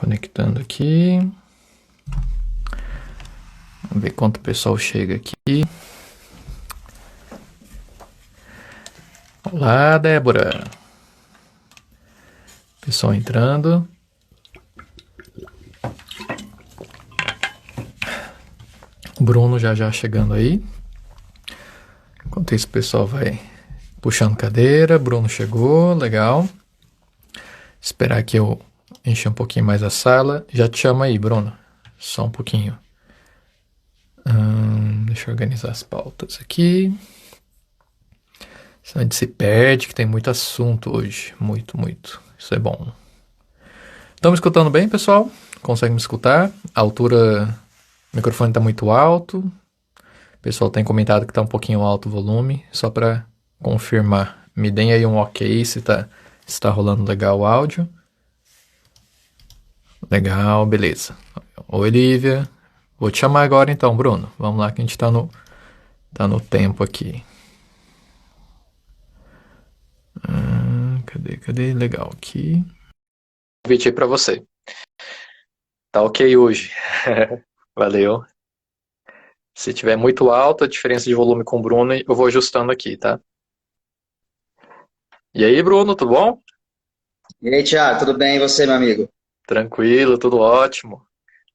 Conectando aqui. Vamos ver quanto pessoal chega aqui. Olá, Débora. Pessoal entrando. Bruno já chegando aí. Enquanto isso, o pessoal vai puxando cadeira. Bruno chegou, legal. Esperar que eu encher um pouquinho mais a sala. Já te chamo aí, Bruno. Só um pouquinho. Deixa eu organizar as pautas aqui. Senão a gente se perde, que tem muito assunto hoje. Muito. Isso é bom. Estão me escutando bem, pessoal? Consegue me escutar? A altura... O microfone está muito alto. O pessoal tem comentado que está um pouquinho alto o volume. Só para confirmar. Me deem aí um ok se tá rolando legal o áudio. Legal, beleza. Oi, Lívia. Vou te chamar agora então, Bruno. Vamos lá que a gente tá no tempo aqui. Cadê? Legal, aqui. Convite aí pra você. Tá ok hoje. Valeu. Se tiver muito alto a diferença de volume com o Bruno, eu vou ajustando aqui, tá? E aí, Bruno, tudo bom? E aí, Thiago, tudo bem? E você, meu amigo? Tranquilo, tudo ótimo.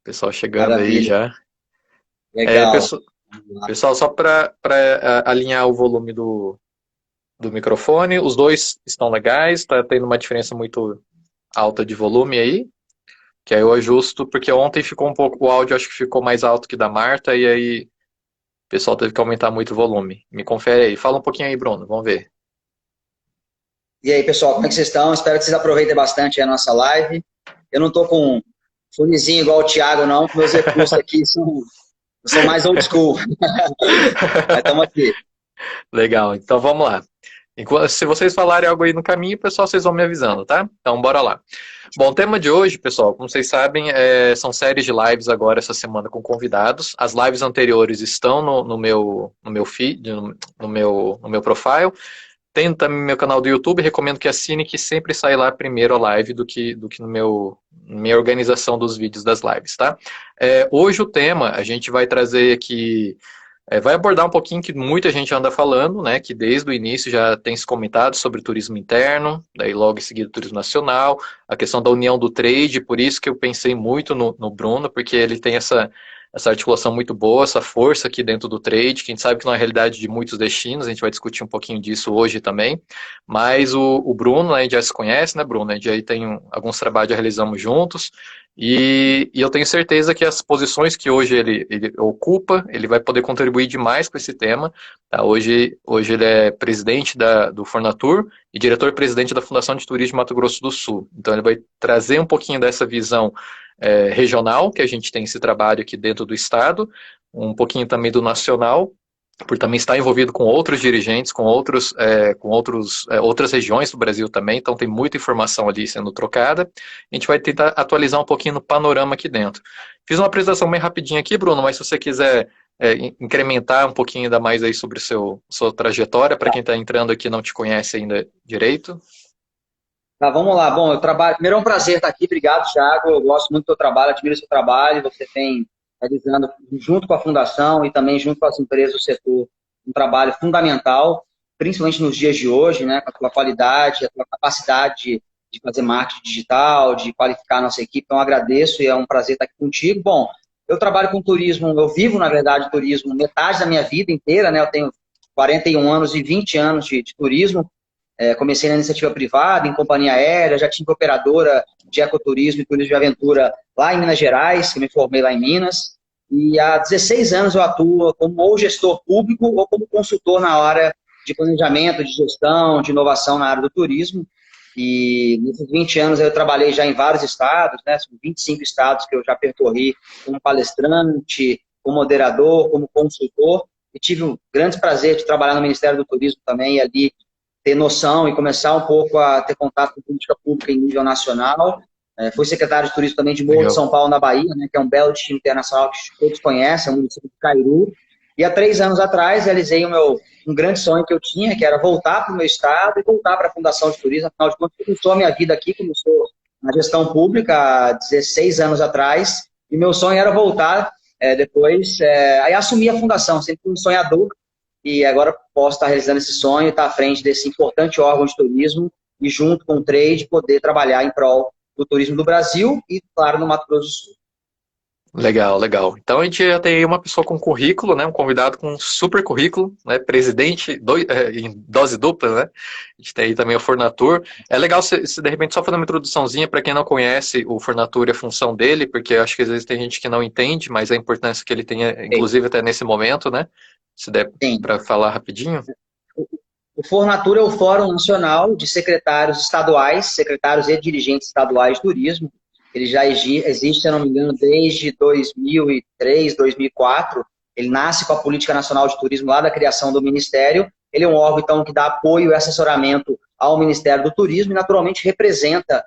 Pessoal chegando aí Maravilha, já. legal. Pessoal, só para alinhar o volume do microfone, os dois estão legais, tá tendo uma diferença muito alta de volume aí, que aí eu ajusto, porque ontem ficou um pouco, o áudio acho que ficou mais alto que da Marta, e aí o pessoal teve que aumentar muito o volume. Me confere aí, fala um pouquinho aí, Bruno, vamos ver. E aí, pessoal, como é que vocês estão? Espero que vocês aproveitem bastante a nossa live. Eu não estou com um fonezinho igual o Thiago, não, porque meus recursos aqui são mais old school. Mas estamos aqui. Legal, então vamos lá. Se vocês falarem algo aí no caminho, pessoal, vocês vão me avisando, tá? Então, bora lá. Bom, o tema de hoje, pessoal, como vocês sabem, são séries de lives agora essa semana com convidados. As lives anteriores estão no meu feed, no meu profile. Tem também meu canal do YouTube, recomendo que assine, que sempre sai lá primeiro a live do que minha organização dos vídeos das lives, tá? Hoje o tema, a gente vai trazer aqui vai abordar um pouquinho que muita gente anda falando, né, que desde o início já tem se comentado sobre turismo interno, daí logo em seguida turismo nacional, a questão da união do trade, por isso que eu pensei muito no Bruno, porque ele tem essa articulação muito boa, essa força aqui dentro do trade, que a gente sabe que não é a realidade de muitos destinos, a gente vai discutir um pouquinho disso hoje também, mas o Bruno, né, a gente já se conhece, né, Bruno, a gente já tem alguns trabalhos que realizamos juntos, e eu tenho certeza que as posições que hoje ele ocupa, ele vai poder contribuir demais com esse tema. Tá? Hoje ele é presidente do Fornatur e diretor-presidente da Fundação de Turismo de Mato Grosso do Sul. Então ele vai trazer um pouquinho dessa visão regional, que a gente tem esse trabalho aqui dentro do estado, um pouquinho também do nacional, por também estar envolvido com outros dirigentes, outras regiões do Brasil também, então tem muita informação ali sendo trocada. A gente vai tentar atualizar um pouquinho no panorama aqui dentro. Fiz uma apresentação bem rapidinha aqui, Bruno, mas se você quiser incrementar um pouquinho ainda mais aí sobre sua trajetória, para quem está entrando aqui e não te conhece ainda direito. Tá, vamos lá. Bom, eu trabalho. Primeiro é um prazer estar aqui. Obrigado, Thiago. Eu gosto muito do seu trabalho, admiro o seu trabalho. Você tem realizando, junto com a Fundação e também junto com as empresas do setor, um trabalho fundamental, principalmente nos dias de hoje, né, com a tua qualidade, a tua capacidade de fazer marketing digital, de qualificar a nossa equipe. Então, eu agradeço e é um prazer estar aqui contigo. Bom, eu trabalho com turismo, eu vivo, na verdade, turismo metade da minha vida inteira, né? Eu tenho 41 anos e 20 anos de turismo. Comecei na iniciativa privada, em companhia aérea, já tive operadora de ecoturismo e turismo de aventura lá em Minas Gerais, que me formei lá em Minas. E há 16 anos eu atuo como ou gestor público ou como consultor na área de planejamento, de gestão, de inovação na área do turismo. E nesses 20 anos eu trabalhei já em vários estados, né? São 25 estados que eu já percorri como palestrante, como moderador, como consultor. E tive o grande prazer de trabalhar no Ministério do Turismo também, e ali ter noção e começar um pouco a ter contato com política pública em nível nacional. Fui secretário de turismo também de Morro de Legal. São Paulo, na Bahia, né, que é um belo destino internacional que todos conhecem, é o município de Cairu. E há 3 anos atrás realizei um grande sonho que eu tinha, que era voltar para o meu estado e voltar para a Fundação de Turismo. Afinal de contas, começou a minha vida aqui, começou na gestão pública há 16 anos atrás, e meu sonho era voltar depois, aí assumir a fundação, sempre fui um sonhador, e agora posso estar realizando esse sonho, estar à frente desse importante órgão de turismo, e junto com o trade, poder trabalhar em prol do turismo do Brasil e, claro, no Mato Grosso do Sul. Legal, legal. Então a gente já tem aí uma pessoa com currículo, né? Um convidado com super currículo, né? Presidente em dose dupla, né? A gente tem aí também o Fornatur. É legal se de repente só fazer uma introduçãozinha para quem não conhece o Fornatur e a função dele, porque eu acho que às vezes tem gente que não entende, mas a importância que ele tem, inclusive até nesse momento, né? Se der para falar rapidinho. O Fornatur é o Fórum Nacional de Secretários Estaduais, secretários e dirigentes estaduais de turismo. Ele já existe, se eu não me engano, desde 2003, 2004. Ele nasce com a Política Nacional de Turismo lá da criação do Ministério. Ele é um órgão, então, que dá apoio e assessoramento ao Ministério do Turismo e, naturalmente, representa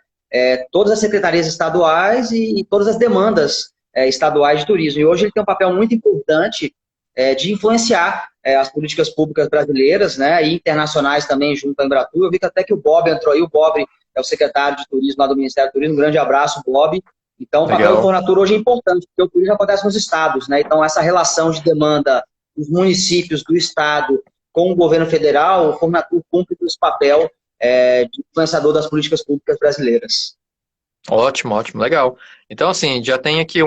todas as secretarias estaduais e todas as demandas estaduais de turismo. E hoje ele tem um papel muito importante de influenciar as políticas públicas brasileiras, né, e internacionais também, junto à Embratur. Eu vi que até que o Bob entrou aí, o Bob é o secretário de turismo lá do Ministério do Turismo. Um grande abraço, Bob. Então, o papel do Fornatur hoje é importante, porque o turismo acontece nos estados, né? Então, essa relação de demanda dos municípios, do estado, com o governo federal, o Fornatur cumpre esse papel de influenciador das políticas públicas brasileiras. Ótimo, ótimo, legal. Então, assim, já tem aqui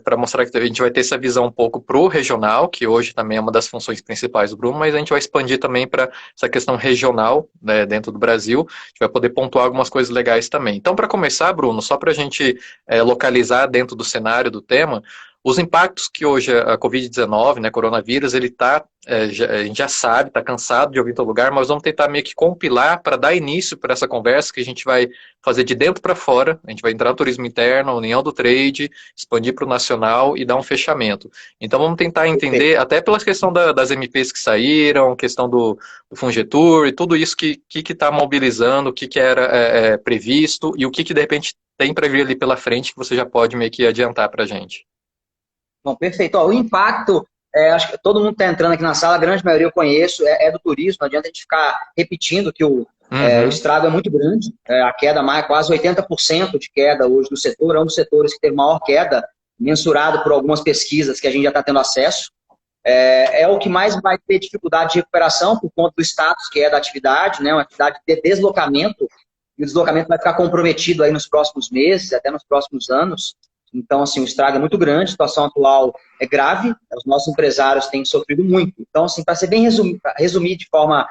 para mostrar que a gente vai ter essa visão um pouco pro regional, que hoje também é uma das funções principais do Bruno, mas a gente vai expandir também para essa questão regional, né, dentro do Brasil. A gente vai poder pontuar algumas coisas legais também. Então, para começar, Bruno, só para a gente localizar dentro do cenário do tema, os impactos que hoje a Covid-19, né, coronavírus, ele tá, a gente já sabe, está cansado de ouvir em todo lugar, mas vamos tentar meio que compilar para dar início para essa conversa que a gente vai fazer de dentro para fora. A gente vai entrar no turismo interno, união do trade, expandir para o nacional e dar um fechamento. Então vamos tentar entender, até pela questão das MPs que saíram, questão do Fungetur e tudo isso que está mobilizando, o que era previsto e o que de repente tem para vir ali pela frente que você já pode meio que adiantar para a gente. Bom, perfeito. O impacto, acho que todo mundo está entrando aqui na sala, a grande maioria eu conheço, é do turismo. Não adianta a gente ficar repetindo que o estrago é muito grande. A queda, quase 80% de queda hoje do setor, é um dos setores que teve maior queda, mensurado por algumas pesquisas que a gente já está tendo acesso. É o que mais vai ter dificuldade de recuperação por conta do status que é da atividade, né? Uma atividade de deslocamento, e o deslocamento vai ficar comprometido aí nos próximos meses, até nos próximos anos. Então, assim, o estrago é muito grande, a situação atual é grave, os nossos empresários têm sofrido muito. Então, assim, para ser bem resumir de forma,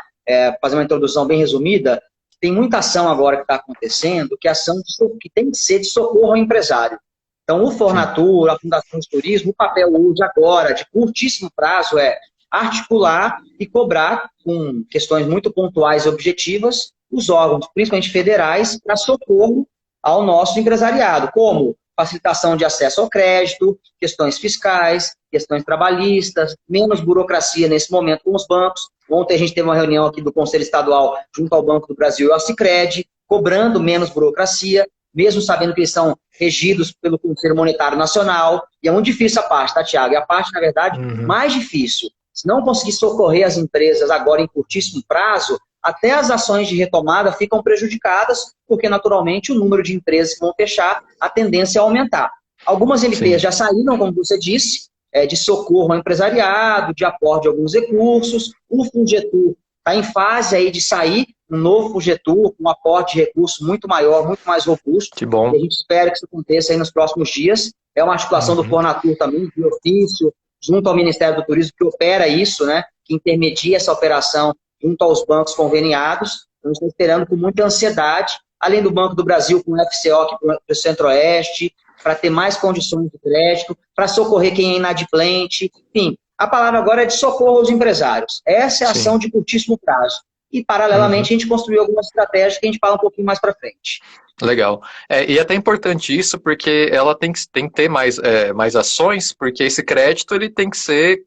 fazer uma introdução bem resumida, tem muita ação agora que está acontecendo, que é ação que tem que ser de socorro ao empresário. Então, o Fornatur, a Fundação de Turismo, o papel hoje, agora, de curtíssimo prazo, é articular e cobrar, com questões muito pontuais e objetivas, os órgãos, principalmente federais, para socorro ao nosso empresariado, como facilitação de acesso ao crédito, questões fiscais, questões trabalhistas, menos burocracia nesse momento com os bancos. Ontem a gente teve uma reunião aqui do Conselho Estadual junto ao Banco do Brasil e ao Sicredi, cobrando menos burocracia, mesmo sabendo que eles são regidos pelo Conselho Monetário Nacional. E é muito difícil a parte, tá, Thiago? E a parte, na verdade, mais difícil. Se não conseguir socorrer as empresas agora em curtíssimo prazo, até as ações de retomada ficam prejudicadas, porque naturalmente o número de empresas que vão fechar, a tendência é aumentar. Algumas MPs já saíram, como você disse, de socorro ao empresariado, de aporte de alguns recursos. O Fungetur está em fase aí de sair, um novo Fungetur, com um aporte de recursos muito maior, muito mais robusto. Que bom. E a gente espera que isso aconteça aí nos próximos dias. É uma articulação do Fornatur também, de ofício, junto ao Ministério do Turismo, que opera isso, né, que intermedia essa operação junto aos bancos conveniados. Então, estamos esperando com muita ansiedade, além do Banco do Brasil com o FCO aqui para o Centro-Oeste, para ter mais condições de crédito, para socorrer quem é inadimplente. Enfim, a palavra agora é de socorro aos empresários. Essa é a ação de curtíssimo prazo. E, paralelamente, a gente construiu algumas estratégias que a gente fala um pouquinho mais para frente. Legal. E é até importante isso, porque ela tem que ter mais ações, porque esse crédito ele tem que ser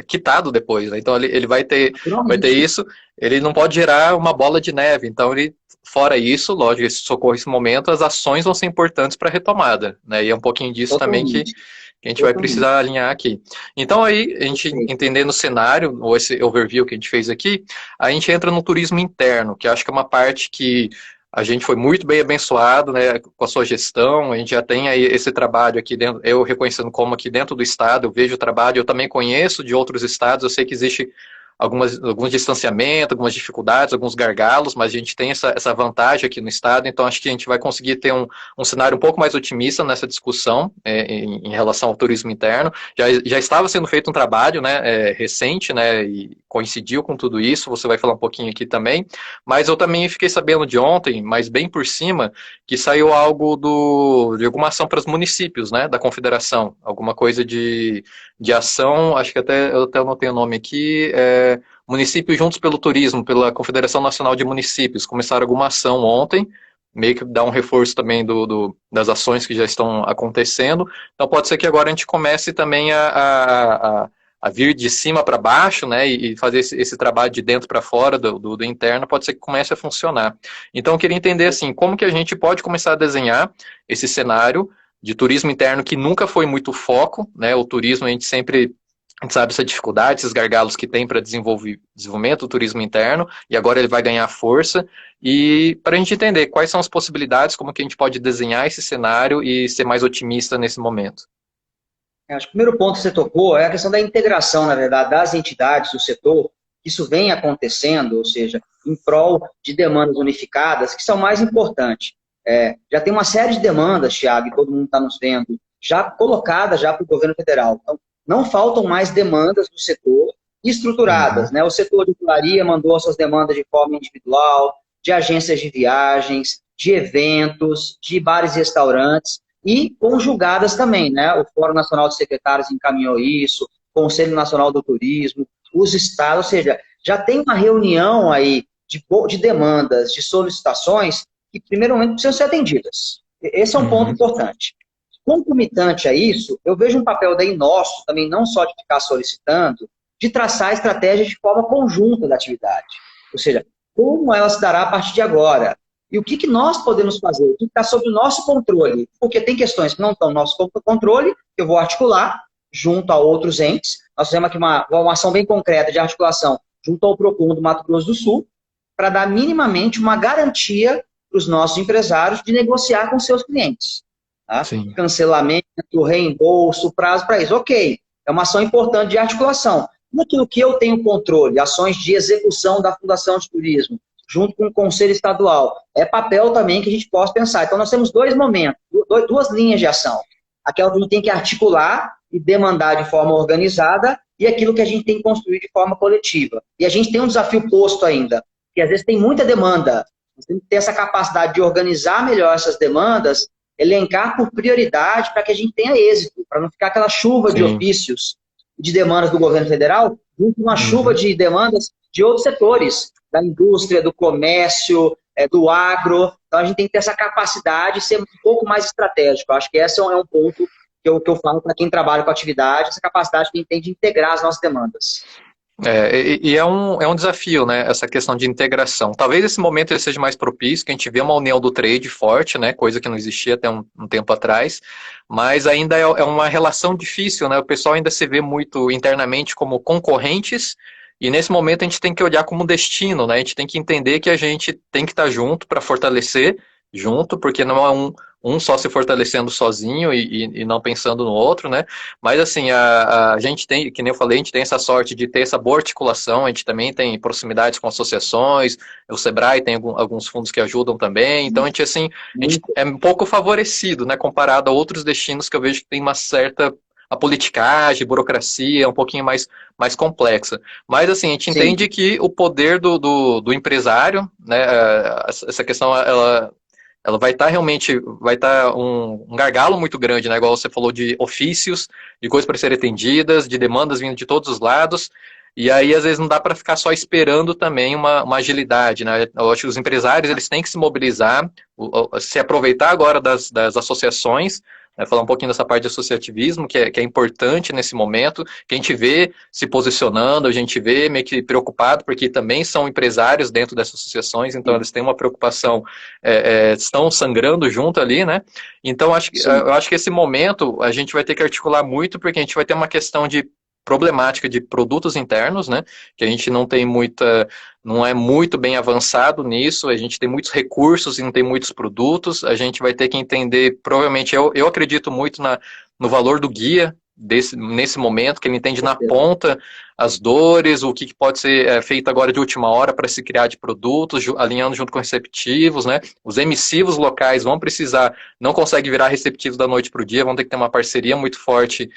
quitado depois, né? Então ele vai ter isso, ele não pode gerar uma bola de neve. Então fora isso, lógico, esse socorro, esse momento, as ações vão ser importantes para a retomada, né? E é um pouquinho disso também que a gente vai precisar alinhar aqui. Então aí, a gente entendendo o cenário, ou esse overview que a gente fez aqui, a gente entra no turismo interno, que acho que é uma parte que a gente foi muito bem abençoado, né, com a sua gestão, a gente já tem aí esse trabalho aqui dentro, eu reconhecendo como aqui dentro do estado, eu vejo o trabalho, eu também conheço de outros estados, eu sei que existe alguns distanciamentos, algumas dificuldades, alguns gargalos, mas a gente tem essa vantagem aqui no estado, então acho que a gente vai conseguir ter um cenário um pouco mais otimista nessa discussão em relação ao turismo interno. Já estava sendo feito um trabalho, né, recente, né, e coincidiu com tudo isso, você vai falar um pouquinho aqui também, mas eu também fiquei sabendo de ontem, mas bem por cima, que saiu algo de alguma ação para os municípios, né, da confederação, alguma coisa de ação, acho que eu até não tenho o nome aqui, Municípios Juntos pelo Turismo, pela Confederação Nacional de Municípios, começaram alguma ação ontem, meio que dá um reforço também das ações que já estão acontecendo, então pode ser que agora a gente comece também a vir de cima para baixo, né, e fazer esse trabalho de dentro para fora, do interno, pode ser que comece a funcionar. Então eu queria entender, assim, como que a gente pode começar a desenhar esse cenário de turismo interno que nunca foi muito foco, né, o turismo a gente sabe essa dificuldade, esses gargalos que tem para desenvolvimento do turismo interno, e agora ele vai ganhar força, e para a gente entender quais são as possibilidades, como que a gente pode desenhar esse cenário e ser mais otimista nesse momento. Acho que o primeiro ponto que você tocou é a questão da integração, na verdade, das entidades do setor. Isso vem acontecendo, ou seja, em prol de demandas unificadas, que são mais importantes. Já tem uma série de demandas, Thiago, e todo mundo está nos vendo, já colocadas já para o governo federal. Então, não faltam mais demandas do setor estruturadas, né? O setor de hotelaria mandou suas demandas de forma individual, de agências de viagens, de eventos, de bares e restaurantes, e conjugadas também, né? O Fórum Nacional de Secretários encaminhou isso, o Conselho Nacional do Turismo, os estados, ou seja, já tem uma reunião aí de demandas, de solicitações, que, primeiramente, precisam ser atendidas. Esse é um ponto importante. Concomitante a isso, eu vejo um papel daí nosso, também não só de ficar solicitando, de traçar estratégias de forma conjunta da atividade. Ou seja, como ela se dará a partir de agora? E o que nós podemos fazer? O que está sob o nosso controle? Porque tem questões que não estão no nosso controle, que eu vou articular junto a outros entes. Nós fizemos aqui uma ação bem concreta de articulação junto ao PROCON do Mato Grosso do Sul, para dar minimamente uma garantia para os nossos empresários de negociar com seus clientes. Tá? Cancelamento, reembolso, prazo para isso. Ok, é uma ação importante de articulação. Naquilo que eu tenho controle, ações de execução da Fundação de Turismo, junto com o Conselho Estadual, é papel também que a gente possa pensar. Então, nós temos dois momentos, duas linhas de ação. Aquela que a gente tem que articular e demandar de forma organizada e aquilo que a gente tem que construir de forma coletiva. E a gente tem um desafio posto ainda, que às vezes tem muita demanda. Nós temos que ter essa capacidade de organizar melhor essas demandas, elencar por prioridade para que a gente tenha êxito, para não ficar aquela chuva de ofícios de demandas do governo federal, junto com uma chuva de demandas de outros setores, da indústria, do comércio, do agro. Então, a gente tem que ter essa capacidade de ser um pouco mais estratégico. Eu acho que esse é um ponto que eu falo para quem trabalha com atividade, essa capacidade que a gente tem de integrar as nossas demandas. É um desafio, né, essa questão de integração. Talvez esse momento ele seja mais propício, que a gente vê uma união do trade forte, né, coisa que não existia até um tempo atrás, mas ainda é uma relação difícil, né, o pessoal ainda se vê muito internamente como concorrentes, e nesse momento a gente tem que olhar como destino, né, a gente tem que entender que a gente tem que estar junto para fortalecer junto, porque não é um só se fortalecendo sozinho e não pensando no outro, né? Mas assim, a gente tem, que nem eu falei, a gente tem essa sorte de ter essa boa articulação, a gente também tem proximidades com associações, o Sebrae tem alguns fundos que ajudam também, então a gente é um pouco favorecido, né? Comparado a outros destinos que eu vejo que tem uma certa a politicagem, burocracia, é um pouquinho mais complexa. Mas, assim, a gente entende que o poder do empresário, né, essa questão, ela vai estar um gargalo muito grande, né? Igual você falou de ofícios, de coisas para serem atendidas, de demandas vindo de todos os lados, e aí às vezes não dá para ficar só esperando também uma agilidade, né? Eu acho que os empresários eles têm que se mobilizar, se aproveitar agora das associações, né? Falar um pouquinho dessa parte de associativismo, que é importante nesse momento, que a gente vê se posicionando, a gente vê meio que preocupado, porque também são empresários dentro dessas associações, então eles têm uma preocupação, estão sangrando junto ali, né? Então eu acho que esse momento a gente vai ter que articular muito, porque a gente vai ter uma questão de problemática de produtos internos, né? Que a gente não é muito bem avançado nisso, a gente tem muitos recursos e não tem muitos produtos, a gente vai ter que entender, provavelmente, eu acredito muito no valor do guia, nesse momento, que ele entende na ponta as dores, o que pode ser feito agora de última hora para se criar de produtos, alinhando junto com receptivos, né? Os emissivos locais vão precisar, não conseguem virar receptivos da noite para o dia, vão ter que ter uma parceria muito forte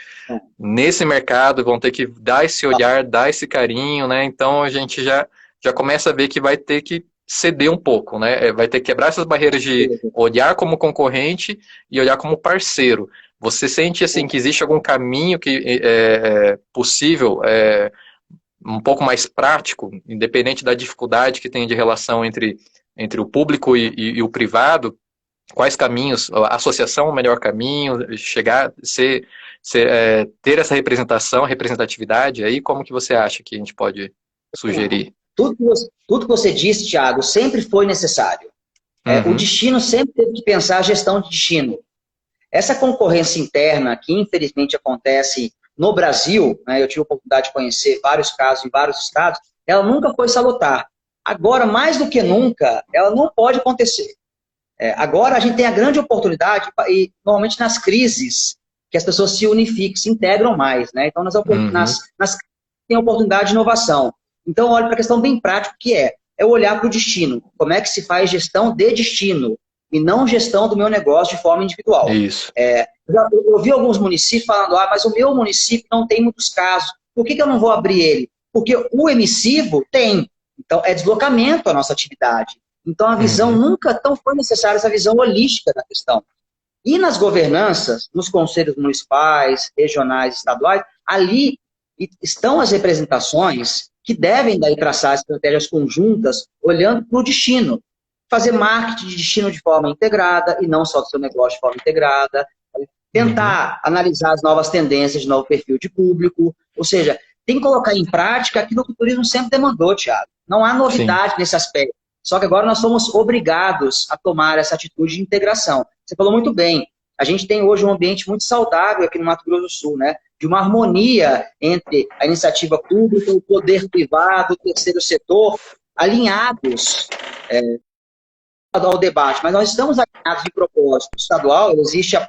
nesse mercado, vão ter que dar esse olhar, dar esse carinho, né? Então a gente já começa a ver que vai ter que ceder um pouco, né? Vai ter que quebrar essas barreiras de olhar como concorrente e olhar como parceiro. Você sente assim que existe algum caminho que é possível, um pouco mais prático, independente da dificuldade que tem de relação entre o público e o privado? Quais caminhos? A associação é o melhor caminho? Chegar, ter essa representatividade aí? Como que você acha que a gente pode sugerir? Tudo que você disse, Thiago, sempre foi necessário. O destino sempre teve que pensar a gestão de destino. Essa concorrência interna, que infelizmente acontece no Brasil, né, eu tive a oportunidade de conhecer vários casos em vários estados, ela nunca foi salutar. Agora, mais do que nunca, ela não pode acontecer. Agora a gente tem a grande oportunidade, e normalmente nas crises, que as pessoas se unificam, se integram mais. Né? Então, nas tem a oportunidade de inovação. Então, olha para a questão bem prática, que é olhar para o destino. Como é que se faz gestão de destino? E não gestão do meu negócio de forma individual. Isso. Eu vi alguns municípios falando, mas o meu município não tem muitos casos. Por que eu não vou abrir ele? Porque o emissivo tem. Então, é deslocamento a nossa atividade. Então, a visão nunca tão foi necessária, essa visão holística da questão. E nas governanças, nos conselhos municipais, regionais, estaduais, ali estão as representações que devem daí traçar estratégias conjuntas, olhando para o destino. Fazer marketing de destino de forma integrada, e não só do seu negócio de forma integrada. Tentar analisar as novas tendências de novo perfil de público. Ou seja, tem que colocar em prática aquilo que o turismo sempre demandou, Thiago. Não há novidade nesse aspecto. Só que agora nós somos obrigados a tomar essa atitude de integração. Você falou muito bem. A gente tem hoje um ambiente muito saudável aqui no Mato Grosso do Sul, né? De uma harmonia entre a iniciativa pública, o poder privado, o terceiro setor, alinhados ao debate. Mas nós estamos alinhados de propósito estadual, existe há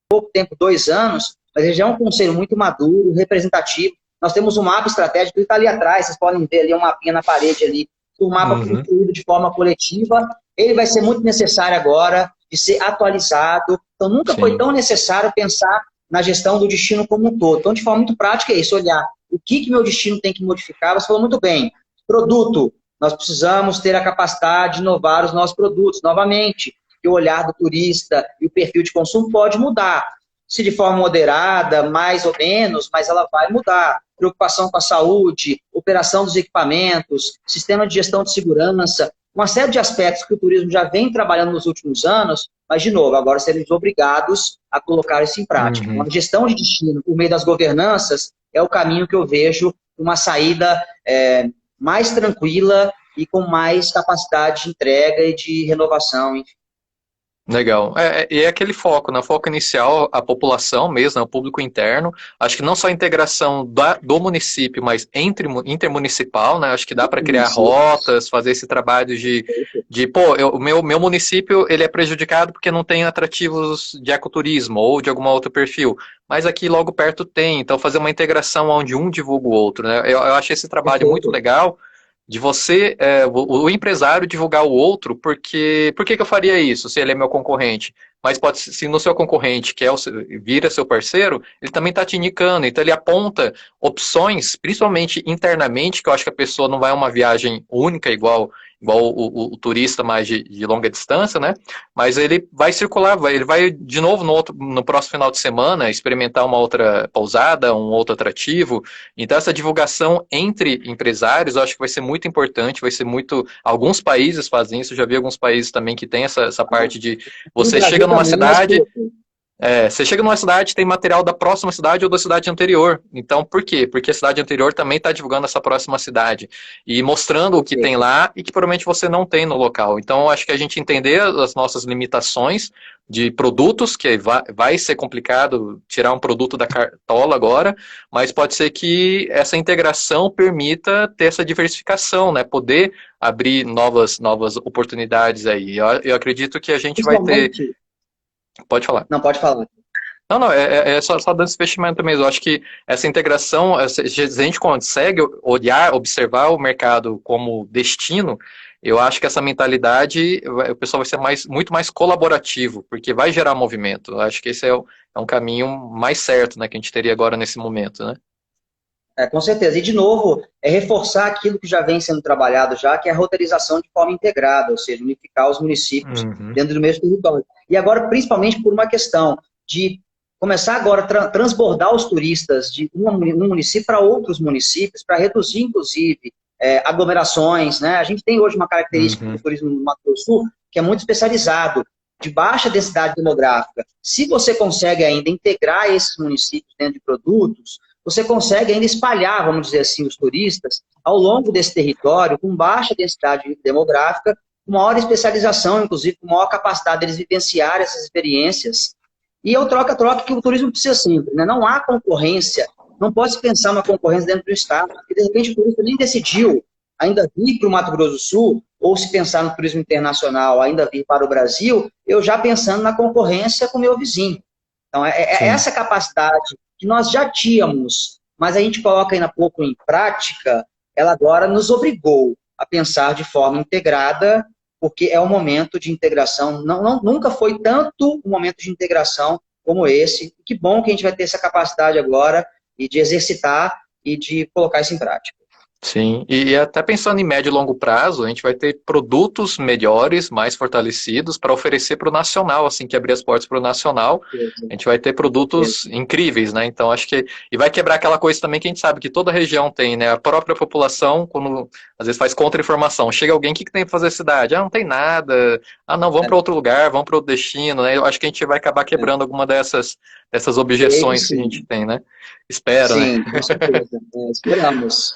pouco tempo, 2 anos, mas ele já é um conselho muito maduro, representativo. Nós temos um mapa estratégico que está ali atrás, vocês podem ver ali um mapinha na parede ali, um mapa construído de forma coletiva. Ele vai ser muito necessário agora de ser atualizado. Então, nunca foi tão necessário pensar na gestão do destino como um todo. Então, de forma muito prática, é isso, olhar o que meu destino tem que modificar. Você falou muito bem. Produto, nós precisamos ter a capacidade de inovar os nossos produtos. Novamente, que o olhar do turista e o perfil de consumo pode mudar. Se de forma moderada, mais ou menos, mas ela vai mudar. Preocupação com a saúde, operação dos equipamentos, sistema de gestão de segurança, uma série de aspectos que o turismo já vem trabalhando nos últimos anos, mas, de novo, agora seremos obrigados a colocar isso em prática. Uma gestão de destino por meio das governanças é o caminho que eu vejo uma saída mais tranquila e com mais capacidade de entrega e de renovação, enfim. Legal. E é aquele foco, né? O foco inicial, a população mesmo, né? O público interno. Acho que não só a integração do município, mas intermunicipal, né? Acho que dá para criar rotas, fazer esse trabalho o meu município ele é prejudicado porque não tem atrativos de ecoturismo ou de algum outro perfil. Mas aqui logo perto tem, então fazer uma integração onde um divulga o outro, né? Eu achei esse trabalho muito legal, de você, o empresário divulgar o outro, porque por que eu faria isso se ele é meu concorrente? Mas se no seu concorrente, que vira seu parceiro, ele também está te indicando, então ele aponta opções, principalmente internamente, que eu acho que a pessoa não vai uma viagem única, igual o turista mais de longa distância, né? Mas ele vai circular, ele vai de novo no próximo final de semana experimentar uma outra pousada, um outro atrativo. Então essa divulgação entre empresários, eu acho que vai ser muito importante, vai ser muito... Alguns países fazem isso, já vi alguns países também que tem essa parte de... Você chega numa cidade... Você chega numa cidade, tem material da próxima cidade ou da cidade anterior. Então, por quê? Porque a cidade anterior também está divulgando essa próxima cidade e mostrando o que tem lá e que provavelmente você não tem no local. Então, acho que a gente entender as nossas limitações de produtos, que vai ser complicado tirar um produto da cartola agora, mas pode ser que essa integração permita ter essa diversificação, né? Poder abrir novas oportunidades aí. Eu acredito que a gente vai ter. Pode falar. Não, pode falar. Não, é só dando esse investimento mesmo. Eu acho que essa integração, se a gente consegue olhar, observar o mercado como destino, eu acho que essa mentalidade, o pessoal vai ser muito mais colaborativo, porque vai gerar movimento. Eu acho que esse é um caminho mais certo, né, que a gente teria agora nesse momento, né? Com certeza. E, de novo, é reforçar aquilo que já vem sendo trabalhado já, que é a roteirização de forma integrada, ou seja, unificar os municípios dentro do mesmo território. E agora, principalmente por uma questão de começar agora a transbordar os turistas de um município para outros municípios, para reduzir, inclusive, aglomerações, né? A gente tem hoje uma característica do turismo no Mato Grosso do Sul, que é muito especializado, de baixa densidade demográfica. Se você consegue ainda integrar esses municípios dentro de produtos, você consegue ainda espalhar, vamos dizer assim, os turistas ao longo desse território com baixa densidade demográfica, com maior especialização, inclusive com maior capacidade deles vivenciar essas experiências. E é o troca-troca que o turismo precisa sempre, né? Não há concorrência, não pode se pensar uma concorrência dentro do Estado, porque de repente o turista nem decidiu ainda vir para o Mato Grosso do Sul, ou se pensar no turismo internacional, ainda vir para o Brasil, eu já pensando na concorrência com o meu vizinho. Então, essa capacidade que nós já tínhamos, mas a gente coloca ainda pouco em prática, ela agora nos obrigou a pensar de forma integrada, porque é um momento de integração, nunca foi tanto um momento de integração como esse. Que bom que a gente vai ter essa capacidade agora e de exercitar e de colocar isso em prática. Sim, e até pensando em médio e longo prazo, a gente vai ter produtos melhores, mais fortalecidos para oferecer para o nacional, assim que abrir as portas para o nacional, a gente vai ter produtos incríveis, né? Então acho que e vai quebrar aquela coisa também que a gente sabe que toda região tem, né? A própria população, quando às vezes faz contra-informação, chega alguém, o que tem para fazer a cidade? Ah, não tem nada. Ah, não, vamos para outro lugar, vamos para outro destino, né? Eu acho que a gente vai acabar quebrando alguma dessas objeções que a gente tem, né? Espero, sim, né? Com certeza. Esperamos.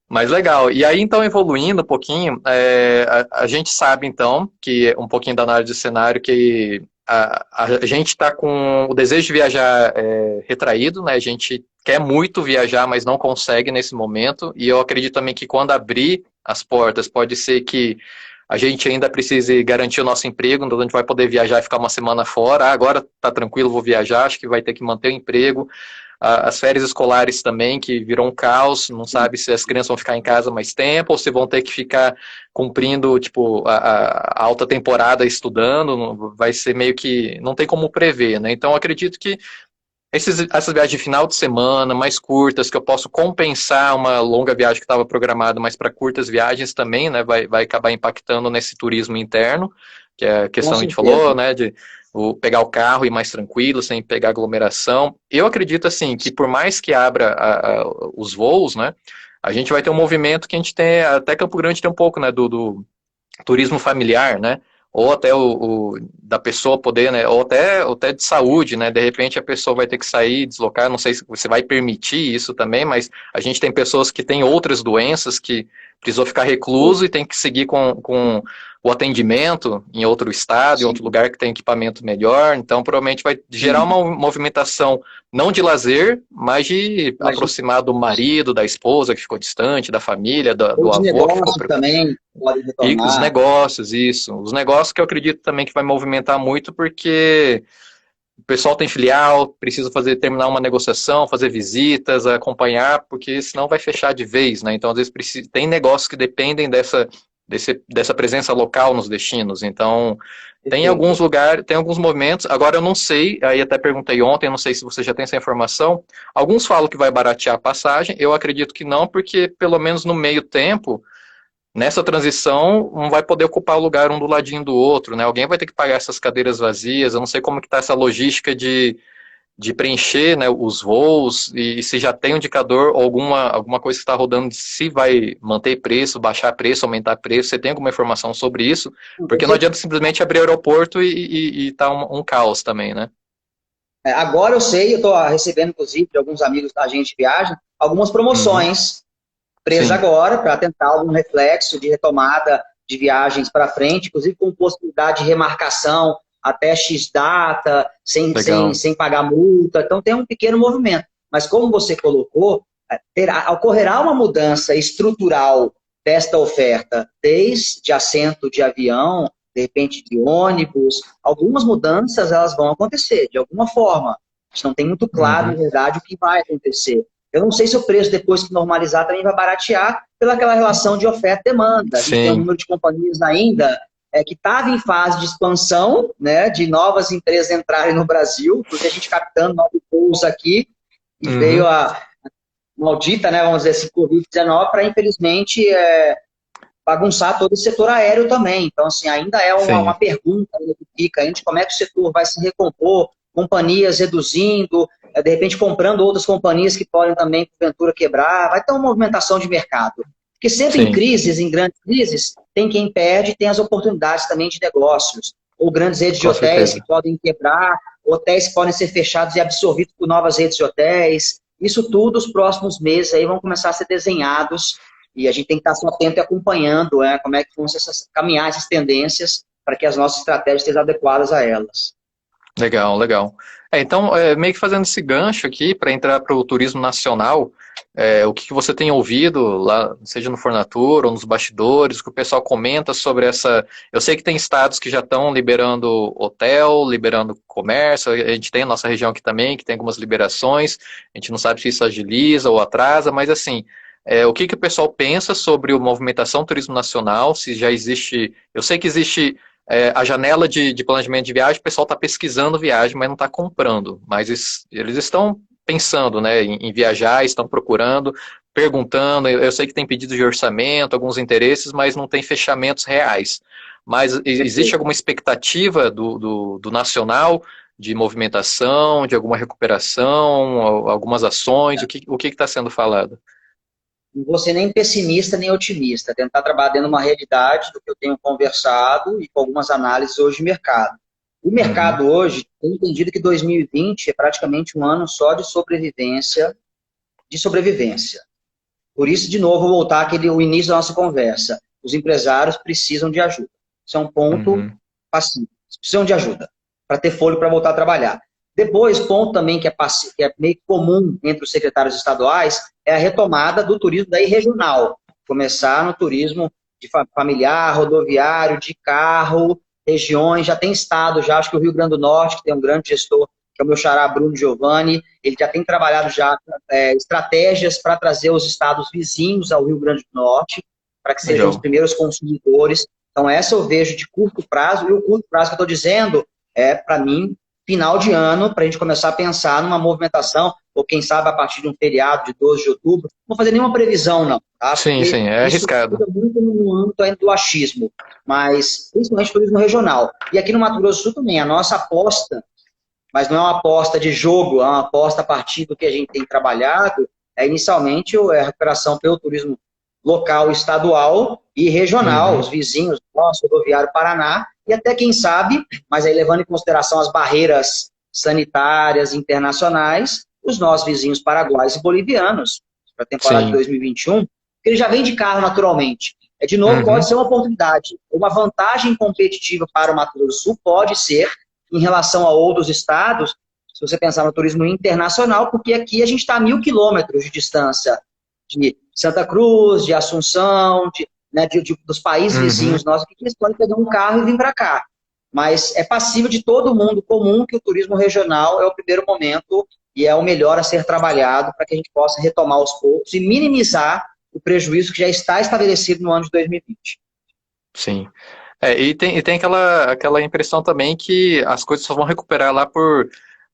Mas legal. E aí, então, evoluindo um pouquinho, a gente sabe, então, que um pouquinho da análise de cenário, que a gente está com o desejo de viajar retraído, né? A gente quer muito viajar, mas não consegue nesse momento. E eu acredito também que quando abrir as portas, pode ser que a gente ainda precise garantir o nosso emprego, então a gente vai poder viajar e ficar uma semana fora. Ah, agora tá tranquilo, vou viajar, acho que vai ter que manter o emprego. As férias escolares também, que virou um caos, não sabe se as crianças vão ficar em casa mais tempo ou se vão ter que ficar cumprindo, tipo, a alta temporada estudando, vai ser meio que, não tem como prever, né? Então, eu acredito que essas viagens de final de semana, mais curtas, que eu posso compensar uma longa viagem que estava programada, mas para curtas viagens também, né, vai acabar impactando nesse turismo interno, que é a questão que a gente falou, né, de pegar o carro e ir mais tranquilo, sem pegar aglomeração. Eu acredito, assim, que por mais que abra os voos, né, a gente vai ter um movimento que a gente tem, até Campo Grande tem um pouco, né, do turismo familiar, né, ou até da pessoa poder, né, ou até de saúde, né, de repente a pessoa vai ter que sair, deslocar, não sei se você vai permitir isso também, mas a gente tem pessoas que têm outras doenças que precisou ficar recluso e tem que seguir com o atendimento em outro estado, em outro lugar que tem equipamento melhor, então provavelmente vai gerar uma movimentação não de lazer, mas de aproximar do marido, da esposa que ficou distante, da família, do avô que ficou... também pode retornar. E os negócios, isso. Os negócios que eu acredito também que vai movimentar muito, porque o pessoal tem filial, precisa terminar uma negociação, fazer visitas, acompanhar, porque senão vai fechar de vez, né? Então, às vezes, tem negócios que dependem dessa presença local nos destinos. Então, tem alguns lugares, tem alguns movimentos. Agora, eu não sei, aí até perguntei ontem, eu não sei se você já tem essa informação. Alguns falam que vai baratear a passagem, eu acredito que não, porque pelo menos no meio tempo, nessa transição, não vai poder ocupar o lugar um do ladinho do outro, né? Alguém vai ter que pagar essas cadeiras vazias. Eu não sei como que está essa logística de preencher, né, os voos e se já tem um indicador ou alguma coisa que está rodando, se vai manter preço, baixar preço, aumentar preço. Você tem alguma informação sobre isso? Porque não adianta simplesmente abrir o aeroporto e tá um caos também, né? Agora eu sei, eu estou recebendo, inclusive, de alguns amigos da agente de viagem, algumas promoções presas Sim, agora para tentar algum reflexo de retomada de viagens para frente, inclusive com possibilidade de remarcação até X data, legal. sem pagar multa. Então tem um pequeno movimento. Mas como você colocou, ocorrerá uma mudança estrutural desta oferta, desde assento de avião, de repente de ônibus, algumas mudanças elas vão acontecer, de alguma forma. A gente não tem muito claro, na Uhum. verdade, o que vai acontecer. Eu não sei se o preço, depois que normalizar, também vai baratear pelaquela relação de oferta e demanda. A gente tem um Sim. número de companhias ainda que estava em fase de expansão, né, de novas empresas entrarem no Brasil, porque a gente captando novos voos aqui, e veio Uhum. a maldita, né, vamos dizer assim, Covid-19, para, infelizmente, bagunçar todo o setor aéreo também. Então, assim, ainda é uma Sim. pergunta que fica ainda de como é que o setor vai se recompor, companhias reduzindo, de repente comprando outras companhias que podem também, porventura, quebrar. Vai ter uma movimentação de mercado. Porque sempre em Sim. crises, em grandes crises, tem quem perde e tem as oportunidades também de negócios. Ou grandes redes de Com hotéis que certeza. podem quebrar, hotéis que podem ser fechados e absorvidos por novas redes de hotéis. Isso tudo, os próximos meses aí vão começar a ser desenhados e a gente tem que estar só atento e acompanhando como é que vão caminhar essas tendências para que as nossas estratégias estejam adequadas a elas. Legal, legal. Então, meio que fazendo esse gancho aqui para entrar para o turismo nacional, o que você tem ouvido lá, seja no Fornatura ou nos bastidores, o que o pessoal comenta sobre essa. Eu sei que tem estados que já estão liberando hotel, liberando comércio, a gente tem a nossa região aqui também, que tem algumas liberações, a gente não sabe se isso agiliza ou atrasa, mas assim, o que o pessoal pensa sobre a movimentação do turismo nacional, se já existe. Eu sei que existe a janela de planejamento de viagem, o pessoal está pesquisando viagem, mas não está comprando. Mas eles estão pensando, né, em viajar, estão procurando, perguntando. Eu sei que tem pedidos de orçamento, alguns interesses, mas não tem fechamentos reais. Mas existe Perfeito. alguma expectativa do nacional de movimentação, de alguma recuperação, algumas ações? O que está sendo falado? Não vou ser nem pessimista nem otimista, tentar trabalhar dentro de uma realidade do que eu tenho conversado e com algumas análises hoje de mercado. O Uhum, mercado hoje tem entendido que 2020 é praticamente um ano só de sobrevivência, de sobrevivência. Por isso, de novo, vou voltar o início da nossa conversa. Os empresários precisam de ajuda. Isso é um ponto uhum, passivo. Eles precisam de ajuda para ter fôlego para voltar a trabalhar. Depois, ponto também que que é meio comum entre os secretários estaduais, é a retomada do turismo daí regional. Começar no turismo de familiar, rodoviário, de carro, regiões, já tem estado, já acho que o Rio Grande do Norte, que tem um grande gestor, que é o meu xará Bruno Giovanni, ele já tem trabalhado já estratégias para trazer os estados vizinhos ao Rio Grande do Norte, para que sejam os legal. primeiros consumidores. Então, essa eu vejo de curto prazo, e o curto prazo que eu estou dizendo para mim, final de ano, para a gente começar a pensar numa movimentação, ou quem sabe a partir de um feriado de 12 de outubro, não vou fazer nenhuma previsão, não, tá? Sim, Porque sim, é isso arriscado. fica muito no âmbito ainda do achismo, mas principalmente turismo regional. E aqui no Mato Grosso do Sul também, a nossa aposta, mas não é uma aposta de jogo, é uma aposta a partir do que a gente tem trabalhado, inicialmente a recuperação pelo turismo local, estadual e regional, Uhum, os vizinhos, nosso rodoviário Paraná, e até quem sabe, mas aí levando em consideração as barreiras sanitárias internacionais, os nossos vizinhos paraguaios e bolivianos, para a temporada de sim. 2021, que ele já vem de carro naturalmente. De novo, pode Uhum, ser uma oportunidade, uma vantagem competitiva para o Mato Grosso do Sul, pode ser em relação a outros estados, se você pensar no turismo internacional, porque aqui a gente está a 1.000 quilômetros de distância de Santa Cruz, de Assunção, dos países uhum. vizinhos nossos, que eles podem pegar um carro e vir para cá. Mas é passível de todo mundo comum que o turismo regional é o primeiro momento e é o melhor a ser trabalhado para que a gente possa retomar aos poucos e minimizar o prejuízo que já está estabelecido no ano de 2020. Sim. E tem aquela impressão também que as coisas só vão recuperar lá por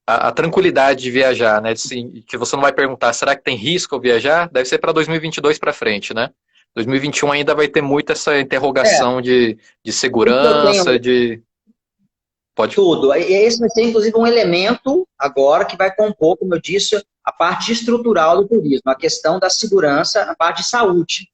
a tranquilidade de viajar, né? Assim, que você não vai perguntar, será que tem risco eu viajar? Deve ser para 2022 para frente, né? 2021 ainda vai ter muito essa É, interrogação de isso eu segurança, tenho de. Pode. tudo. E esse vai ser, inclusive, um elemento agora que vai compor, como eu disse, a parte estrutural do turismo, a questão da segurança, a parte de saúde.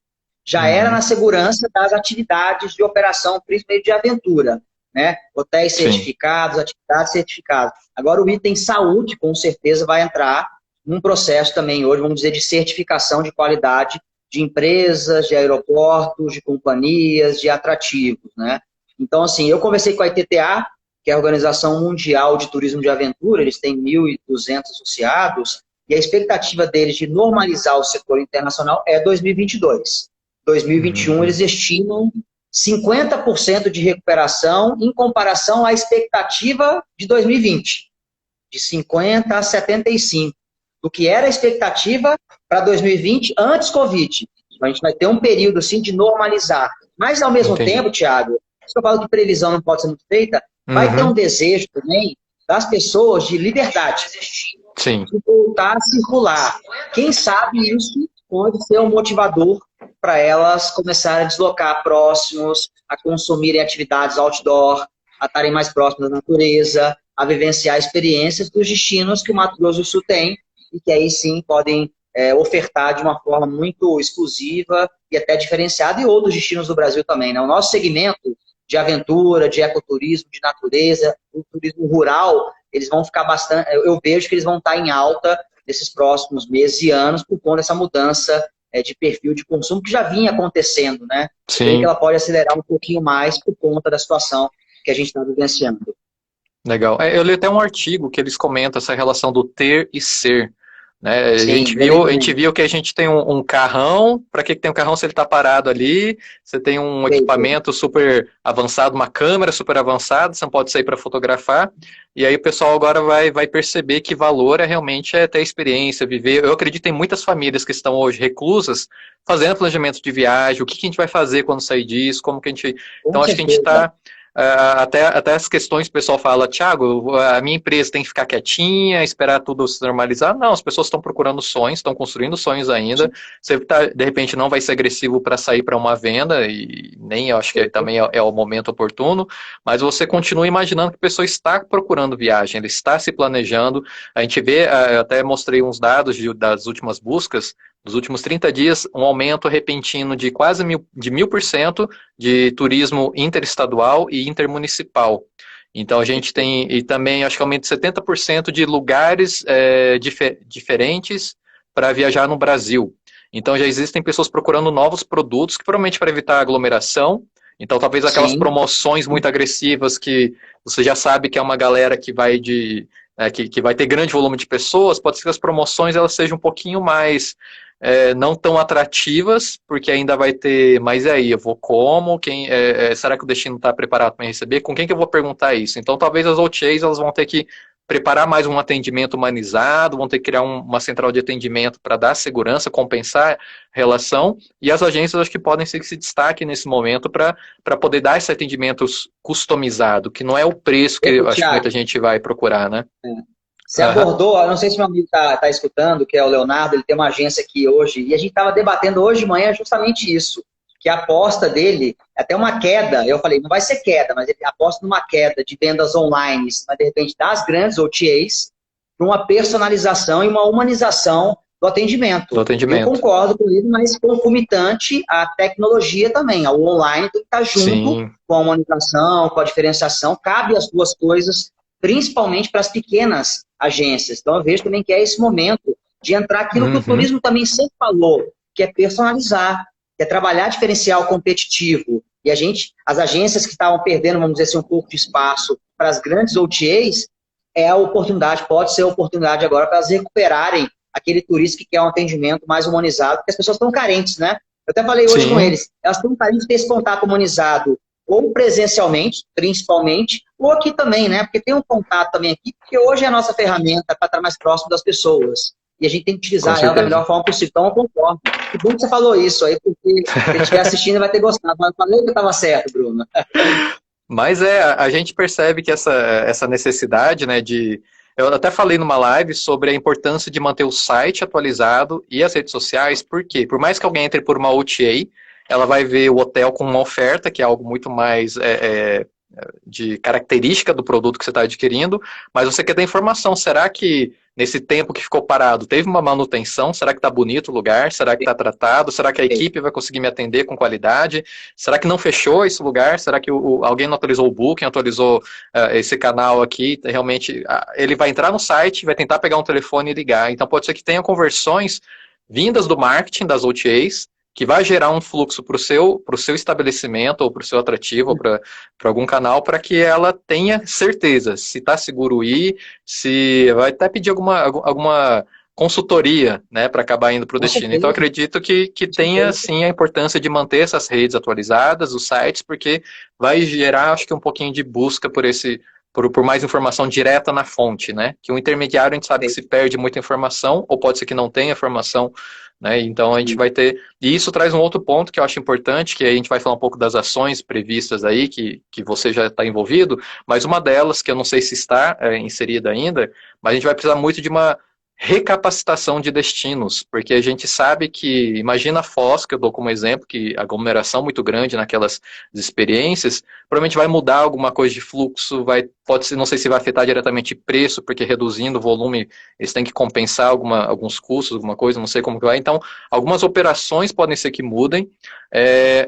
Já era na Uhum, segurança das atividades de operação, principalmente de aventura. né? Hotéis Sim. certificados, atividades certificadas. Agora o item saúde, com certeza, vai entrar num processo também hoje, vamos dizer, de certificação de qualidade de empresas, de aeroportos, de companhias, de atrativos, né? Então, assim, eu conversei com a ITTA, que é a Organização Mundial de Turismo de Aventura, eles têm 1.200 associados, e a expectativa deles de normalizar o setor internacional é 2022. 2021, eles estimam 50% de recuperação em comparação à expectativa de 2020, de 50% a 75%, do que era a expectativa para 2020 antes Covid. A gente vai ter um período assim de normalizar. Mas, ao mesmo Entendi. tempo, Thiago, se eu falo que previsão não pode ser muito feita, vai ter um desejo também das pessoas de liberdade, Sim. de voltar a circular. Quem sabe isso pode ser um motivador para elas começarem a deslocar próximos, a consumirem atividades outdoor, a estarem mais próximas da natureza, a vivenciar experiências dos destinos que o Mato Grosso do Sul tem e que aí sim podem ofertar de uma forma muito exclusiva e até diferenciada, e outros destinos do Brasil também, né? O nosso segmento de aventura, de ecoturismo, de natureza, o turismo rural, eles vão ficar bastante, eu vejo que eles vão estar em alta nesses próximos meses e anos por conta dessa mudança de perfil de consumo que já vinha acontecendo, né? Eu creio que Sim. ela pode acelerar um pouquinho mais por conta da situação que a gente está vivenciando. Legal. Eu li até um artigo que eles comentam essa relação do ter e ser. Né? Sim, eu li A gente também. viu que a gente tem um carrão. Para que tem um carrão se ele está parado ali? Você tem um equipamento super avançado, uma câmera super avançada, você não pode sair para fotografar. E aí o pessoal agora vai perceber que valor realmente ter a experiência, viver. Eu acredito em muitas famílias que estão hoje reclusas, fazendo planejamento de viagem, o que a gente vai fazer quando sair disso, como que a gente. Com Então acho que a gente certeza. está. Até as questões que o pessoal fala, Thiago, a minha empresa tem que ficar quietinha, esperar tudo se normalizar. Não, as pessoas estão procurando sonhos, estão construindo sonhos ainda. Você de repente não vai ser agressivo para sair para uma venda, e nem eu acho que também é o momento oportuno, mas você continua imaginando que a pessoa está procurando viagem, ela está se planejando. A gente vê, eu até mostrei uns dados das últimas buscas, nos últimos 30 dias, um aumento repentino de quase 1000% de turismo interestadual e intermunicipal. Então a gente tem, e também acho que aumenta 70% de lugares diferentes para viajar no Brasil. Então já existem pessoas procurando novos produtos, que provavelmente para evitar aglomeração. Então talvez aquelas Sim. promoções muito agressivas que você já sabe que é uma galera que vai que vai ter grande volume de pessoas, pode ser que as promoções elas sejam um pouquinho mais não tão atrativas, porque ainda vai ter, mas e aí, eu vou como? Será que o destino está preparado para me receber? Com quem que eu vou perguntar isso? Então talvez as OTAs elas vão ter que preparar mais um atendimento humanizado, vão ter que criar uma central de atendimento para dar segurança, compensar a relação, e as agências acho que podem ser que se destaquem nesse momento para poder dar esse atendimento customizado, que não é o preço que eu acho que muita gente vai procurar, né? Você abordou, eu não sei se meu amigo está escutando, que é o Leonardo, ele tem uma agência aqui hoje, e a gente estava debatendo hoje de manhã justamente isso, que a aposta dele é até uma queda, eu falei, não vai ser queda, mas ele aposta numa queda de vendas online, mas de repente das grandes OTAs, para uma personalização e uma humanização do atendimento. Do atendimento. Eu concordo com ele, mas concomitante à tecnologia também, ao online tem que estar junto Sim. com a humanização, com a diferenciação, cabe as duas coisas, principalmente para as pequenas agências. Então eu vejo também que é esse momento de entrar aquilo que o turismo também sempre falou, que é personalizar, que é trabalhar diferencial competitivo. E as agências que estavam perdendo, vamos dizer assim, um pouco de espaço para as grandes OTAs, é a oportunidade, pode ser a oportunidade agora para elas recuperarem aquele turista que quer um atendimento mais humanizado, porque as pessoas estão carentes, né? Eu até falei hoje com eles, elas estão carentes de ter esse contato humanizado, ou presencialmente, principalmente, ou aqui também, né? Porque tem um contato também aqui, porque hoje é a nossa ferramenta para estar mais próximo das pessoas. E a gente tem que utilizar ela da melhor forma possível. Então, eu concordo. Que bom que você falou isso aí, porque quem estiver assistindo vai ter gostado. Mas eu falei que eu estava certo, Bruno. Mas a gente percebe que essa necessidade, né, eu até falei numa live sobre a importância de manter o site atualizado e as redes sociais, porque por mais que alguém entre por uma OTA, ela vai ver o hotel com uma oferta, que é algo muito mais de característica do produto que você está adquirindo, mas você quer ter informação. Será que nesse tempo que ficou parado teve uma manutenção? Será que está bonito o lugar? Será que está tratado? Será que a equipe vai conseguir me atender com qualidade? Será que não fechou esse lugar? Será que alguém não atualizou o booking, atualizou esse canal aqui? Realmente, ele vai entrar no site, vai tentar pegar um telefone e ligar. Então pode ser que tenha conversões vindas do marketing, das OTAs, que vai gerar um fluxo para o seu estabelecimento, ou para o seu atrativo, ou para algum canal, para que ela tenha certeza se está seguro ir, se vai até pedir alguma consultoria, né, para acabar indo para o destino. Então, acredito que tenha, sim, a importância de manter essas redes atualizadas, os sites, porque vai gerar, acho que, um pouquinho de busca por mais informação direta na fonte, né? Que o intermediário, a gente sabe que se perde muita informação, ou pode ser que não tenha informação, né? Então a gente vai ter... E isso traz um outro ponto que eu acho importante, que a gente vai falar um pouco das ações previstas aí, que você já está envolvido, mas uma delas, que eu não sei se está inserida ainda, mas a gente vai precisar muito de uma recapacitação de destinos, porque a gente sabe que, imagina a Foz, que eu dou como exemplo, que aglomeração muito grande naquelas experiências, provavelmente vai mudar alguma coisa de fluxo, pode ser, não sei se vai afetar diretamente preço, porque reduzindo o volume, eles têm que compensar alguns custos, alguma coisa, não sei como que vai. Então, algumas operações podem ser que mudem.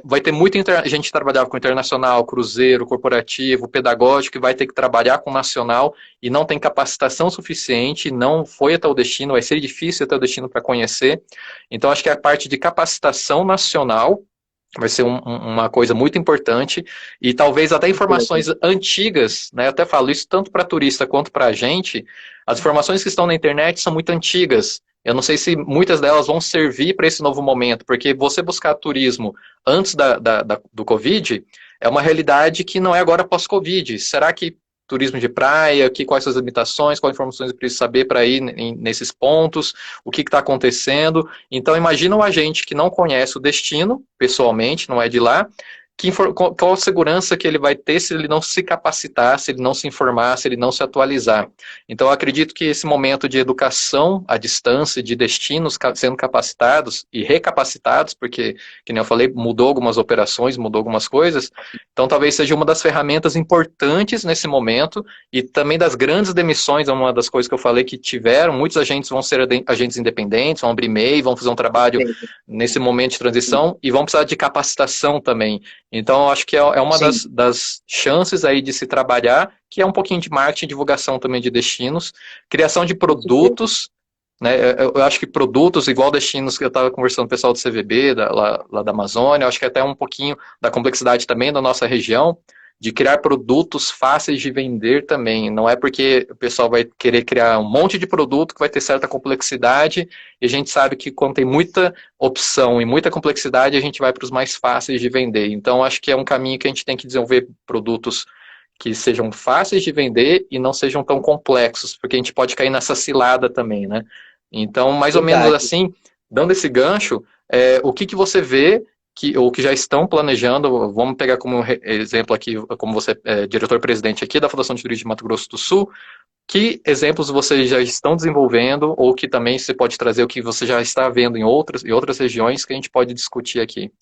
Vai ter muita gente que trabalhava com internacional, cruzeiro, corporativo, pedagógico, que vai ter que trabalhar com nacional e não tem capacitação suficiente, não foi até o destino, vai ser difícil até o destino para conhecer. Então, acho que a parte de capacitação nacional vai ser uma coisa muito importante, e talvez até informações antigas, né? Eu até falo isso tanto para turista quanto para a gente, as informações que estão na internet são muito antigas. Eu não sei se muitas delas vão servir para esse novo momento, porque você buscar turismo antes do Covid é uma realidade que não é agora pós-Covid. Será que turismo de praia, quais são as limitações, quais informações eu preciso saber para ir nesses pontos, o que está acontecendo? Então, imagina um agente que não conhece o destino, pessoalmente, não é de lá, qual a segurança que ele vai ter se ele não se capacitar, se ele não se informar, se ele não se atualizar. Então, eu acredito que esse momento de educação à distância, de destinos sendo capacitados e recapacitados, porque, que nem eu falei, mudou algumas operações, mudou algumas coisas, então talvez seja uma das ferramentas importantes nesse momento, e também das grandes demissões, é uma das coisas que eu falei que tiveram, muitos agentes vão ser agentes independentes, vão abrir MEI, vão fazer um trabalho nesse momento de transição, e vão precisar de capacitação também. Então, eu acho que é uma das chances aí de se trabalhar, que é um pouquinho de marketing, divulgação também de destinos, criação de produtos, né? Eu acho que produtos, igual destinos que eu estava conversando com o pessoal do CVB, lá da Amazônia, eu acho que até um pouquinho da complexidade também da nossa região, de criar produtos fáceis de vender também. Não é porque o pessoal vai querer criar um monte de produto que vai ter certa complexidade, e a gente sabe que quando tem muita opção e muita complexidade, a gente vai para os mais fáceis de vender. Então, acho que é um caminho que a gente tem que desenvolver produtos que sejam fáceis de vender e não sejam tão complexos, porque a gente pode cair nessa cilada também, né? Então, mais ou menos assim, dando esse gancho, o que você vê ou que já estão planejando, vamos pegar como exemplo aqui, como você é diretor-presidente aqui da Fundação de Turismo de Mato Grosso do Sul, que exemplos vocês já estão desenvolvendo, ou que também você pode trazer o que você já está vendo em outras regiões que a gente pode discutir aqui?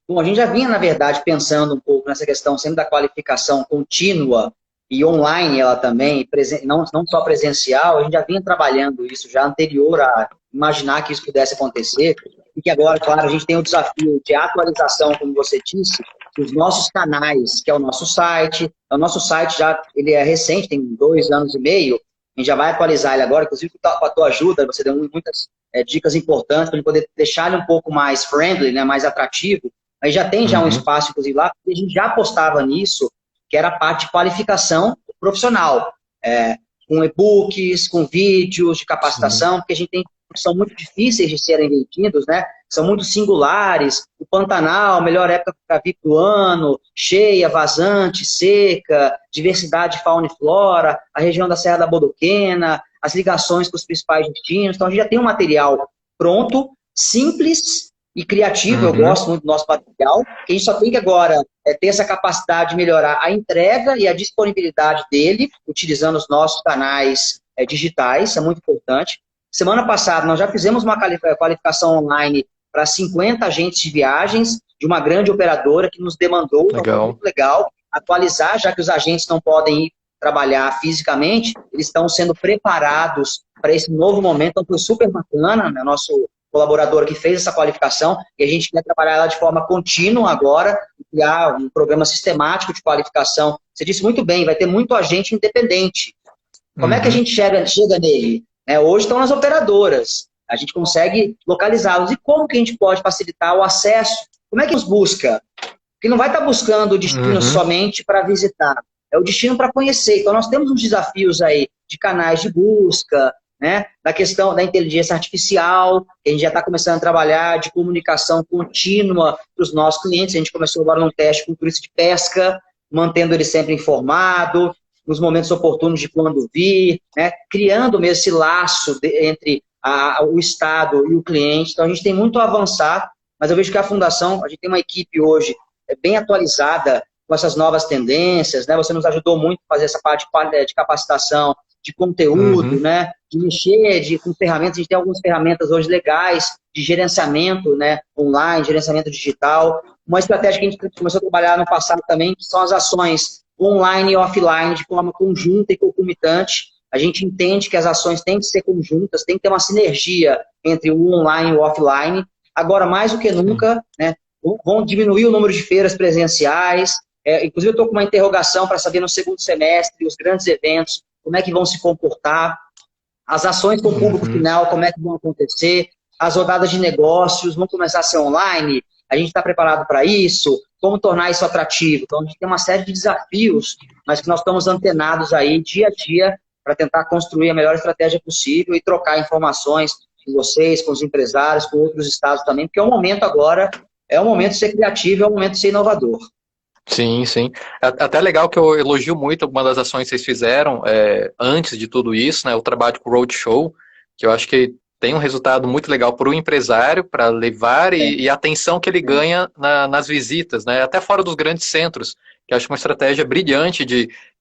Bom, a gente já vinha, na verdade, pensando um pouco nessa questão sempre da qualificação contínua e online, ela também, não só presencial, a gente já vinha trabalhando isso já anterior a imaginar que isso pudesse acontecer, e que agora, claro, a gente tem o desafio de atualização, como você disse, dos nossos canais, que é o nosso site. O nosso site já ele é recente, tem 2 anos e meio, a gente já vai atualizar ele agora, inclusive com a tua ajuda, você deu muitas dicas importantes para a gente poder deixar ele um pouco mais friendly, né, mais atrativo. Aí já tem um espaço, inclusive, lá, porque a gente já apostava nisso, que era a parte de qualificação profissional, com e-books, com vídeos de capacitação, porque a gente tem que são muito difíceis de serem vendidos, né? São muito singulares. O Pantanal, melhor época para vir do ano, cheia, vazante, seca, diversidade de fauna e flora, a região da Serra da Bodoquena, as ligações com os principais destinos. Então, a gente já tem um material pronto, simples e criativo. Eu gosto muito do nosso material. A gente só tem que agora ter essa capacidade de melhorar a entrega e a disponibilidade dele, utilizando os nossos canais digitais. Isso é muito importante. Semana passada, nós já fizemos uma qualificação online para 50 agentes de viagens de uma grande operadora que nos demandou. Então, foi muito legal. atualizar, já que os agentes não podem ir trabalhar fisicamente, eles estão sendo preparados para esse novo momento. Então, foi super bacana, né? Nosso colaborador que fez essa qualificação, e a gente quer trabalhar ela de forma contínua agora, criar um programa sistemático de qualificação. Você disse muito bem, vai ter muito agente independente. Como é que a gente chega nele? Hoje estão nas operadoras, a gente consegue localizá-los. E como que a gente pode facilitar o acesso? Como é que nos busca? Porque não vai estar buscando o destino somente para visitar, é o destino para conhecer. Então, nós temos uns desafios aí de canais de busca, né? Da questão da inteligência artificial, que a gente já está começando a trabalhar, de comunicação contínua para os nossos clientes. A gente começou agora num teste com o turista de pesca, mantendo ele sempre informado, nos momentos oportunos de quando vir, né? Criando mesmo esse laço entre o Estado e o cliente. Então, a gente tem muito a avançar, mas eu vejo que a Fundação, a gente tem uma equipe hoje bem atualizada com essas novas tendências, né? Você nos ajudou muito a fazer essa parte de capacitação, de conteúdo, né? De mexer com ferramentas. A gente tem algumas ferramentas hoje legais de gerenciamento, né? Online, gerenciamento digital. Uma estratégia que a gente começou a trabalhar no passado também, que são as ações online e offline de forma conjunta e concomitante. A gente entende que as ações têm que ser conjuntas, tem que ter uma sinergia entre o online e o offline. Agora, mais do que nunca, né? Vão diminuir o número de feiras presenciais. Inclusive, eu estou com uma interrogação para saber no segundo semestre os grandes eventos, como é que vão se comportar, as ações com o público final, como é que vão acontecer, as rodadas de negócios vão começar a ser online, a gente está preparado para isso, como tornar isso atrativo. Então, a gente tem uma série de desafios, mas que nós estamos antenados aí dia a dia para tentar construir a melhor estratégia possível e trocar informações com vocês, com os empresários, com outros estados também, porque é o momento agora, é o momento de ser criativo, é o momento de ser inovador. Sim, sim. Até legal que eu elogio muito algumas das ações que vocês fizeram antes de tudo isso, né? O trabalho com o Roadshow, que eu acho que tem um resultado muito legal para o empresário, para levar e a atenção que ele ganha nas visitas, né? Até fora dos grandes centros, que eu acho uma estratégia brilhante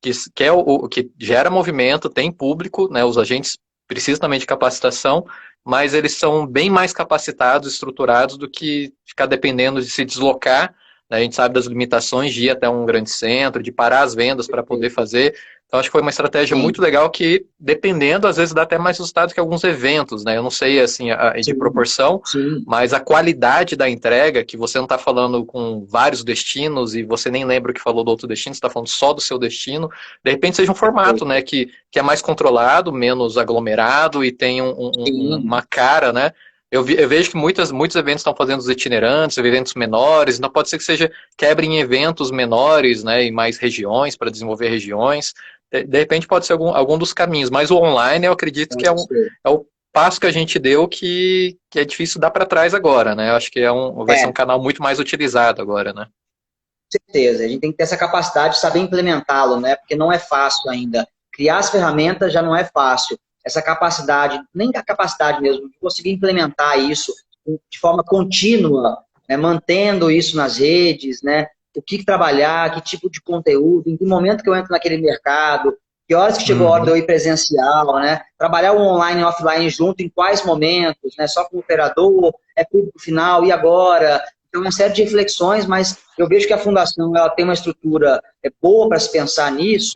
que gera movimento, tem público, né? Os agentes precisam também de capacitação, mas eles são bem mais capacitados, estruturados do que ficar dependendo de se deslocar. A gente sabe das limitações de ir até um grande centro, de parar as vendas para poder fazer. Então, acho que foi uma estratégia muito legal que, dependendo, às vezes dá até mais resultado que alguns eventos, né? Eu não sei, assim, de proporção, mas a qualidade da entrega, que você não está falando com vários destinos e você nem lembra o que falou do outro destino, você está falando só do seu destino, de repente seja um formato, né? Que é mais controlado, menos aglomerado e tem uma cara, né? Eu vejo que muitos eventos estão fazendo os itinerantes, eventos menores, então pode ser que quebre em eventos menores, né, em mais regiões, para desenvolver regiões. De repente pode ser algum dos caminhos, mas o online eu acredito que é o passo que a gente deu que é difícil dar para trás agora, né? Eu acho que vai ser um canal muito mais utilizado agora, né? Com certeza, a gente tem que ter essa capacidade de saber implementá-lo, né? Porque não é fácil ainda. Criar as ferramentas já não é fácil. Essa capacidade, nem a capacidade mesmo, de conseguir implementar isso de forma contínua, né, mantendo isso nas redes, né, o que trabalhar, que tipo de conteúdo, em que momento que eu entro naquele mercado, que horas que chegou a hora de eu ir presencial, né, trabalhar o online e offline junto, em quais momentos, né, só com o operador, público final, e agora? Então, uma série de reflexões, mas eu vejo que a Fundação ela tem uma estrutura boa para se pensar nisso,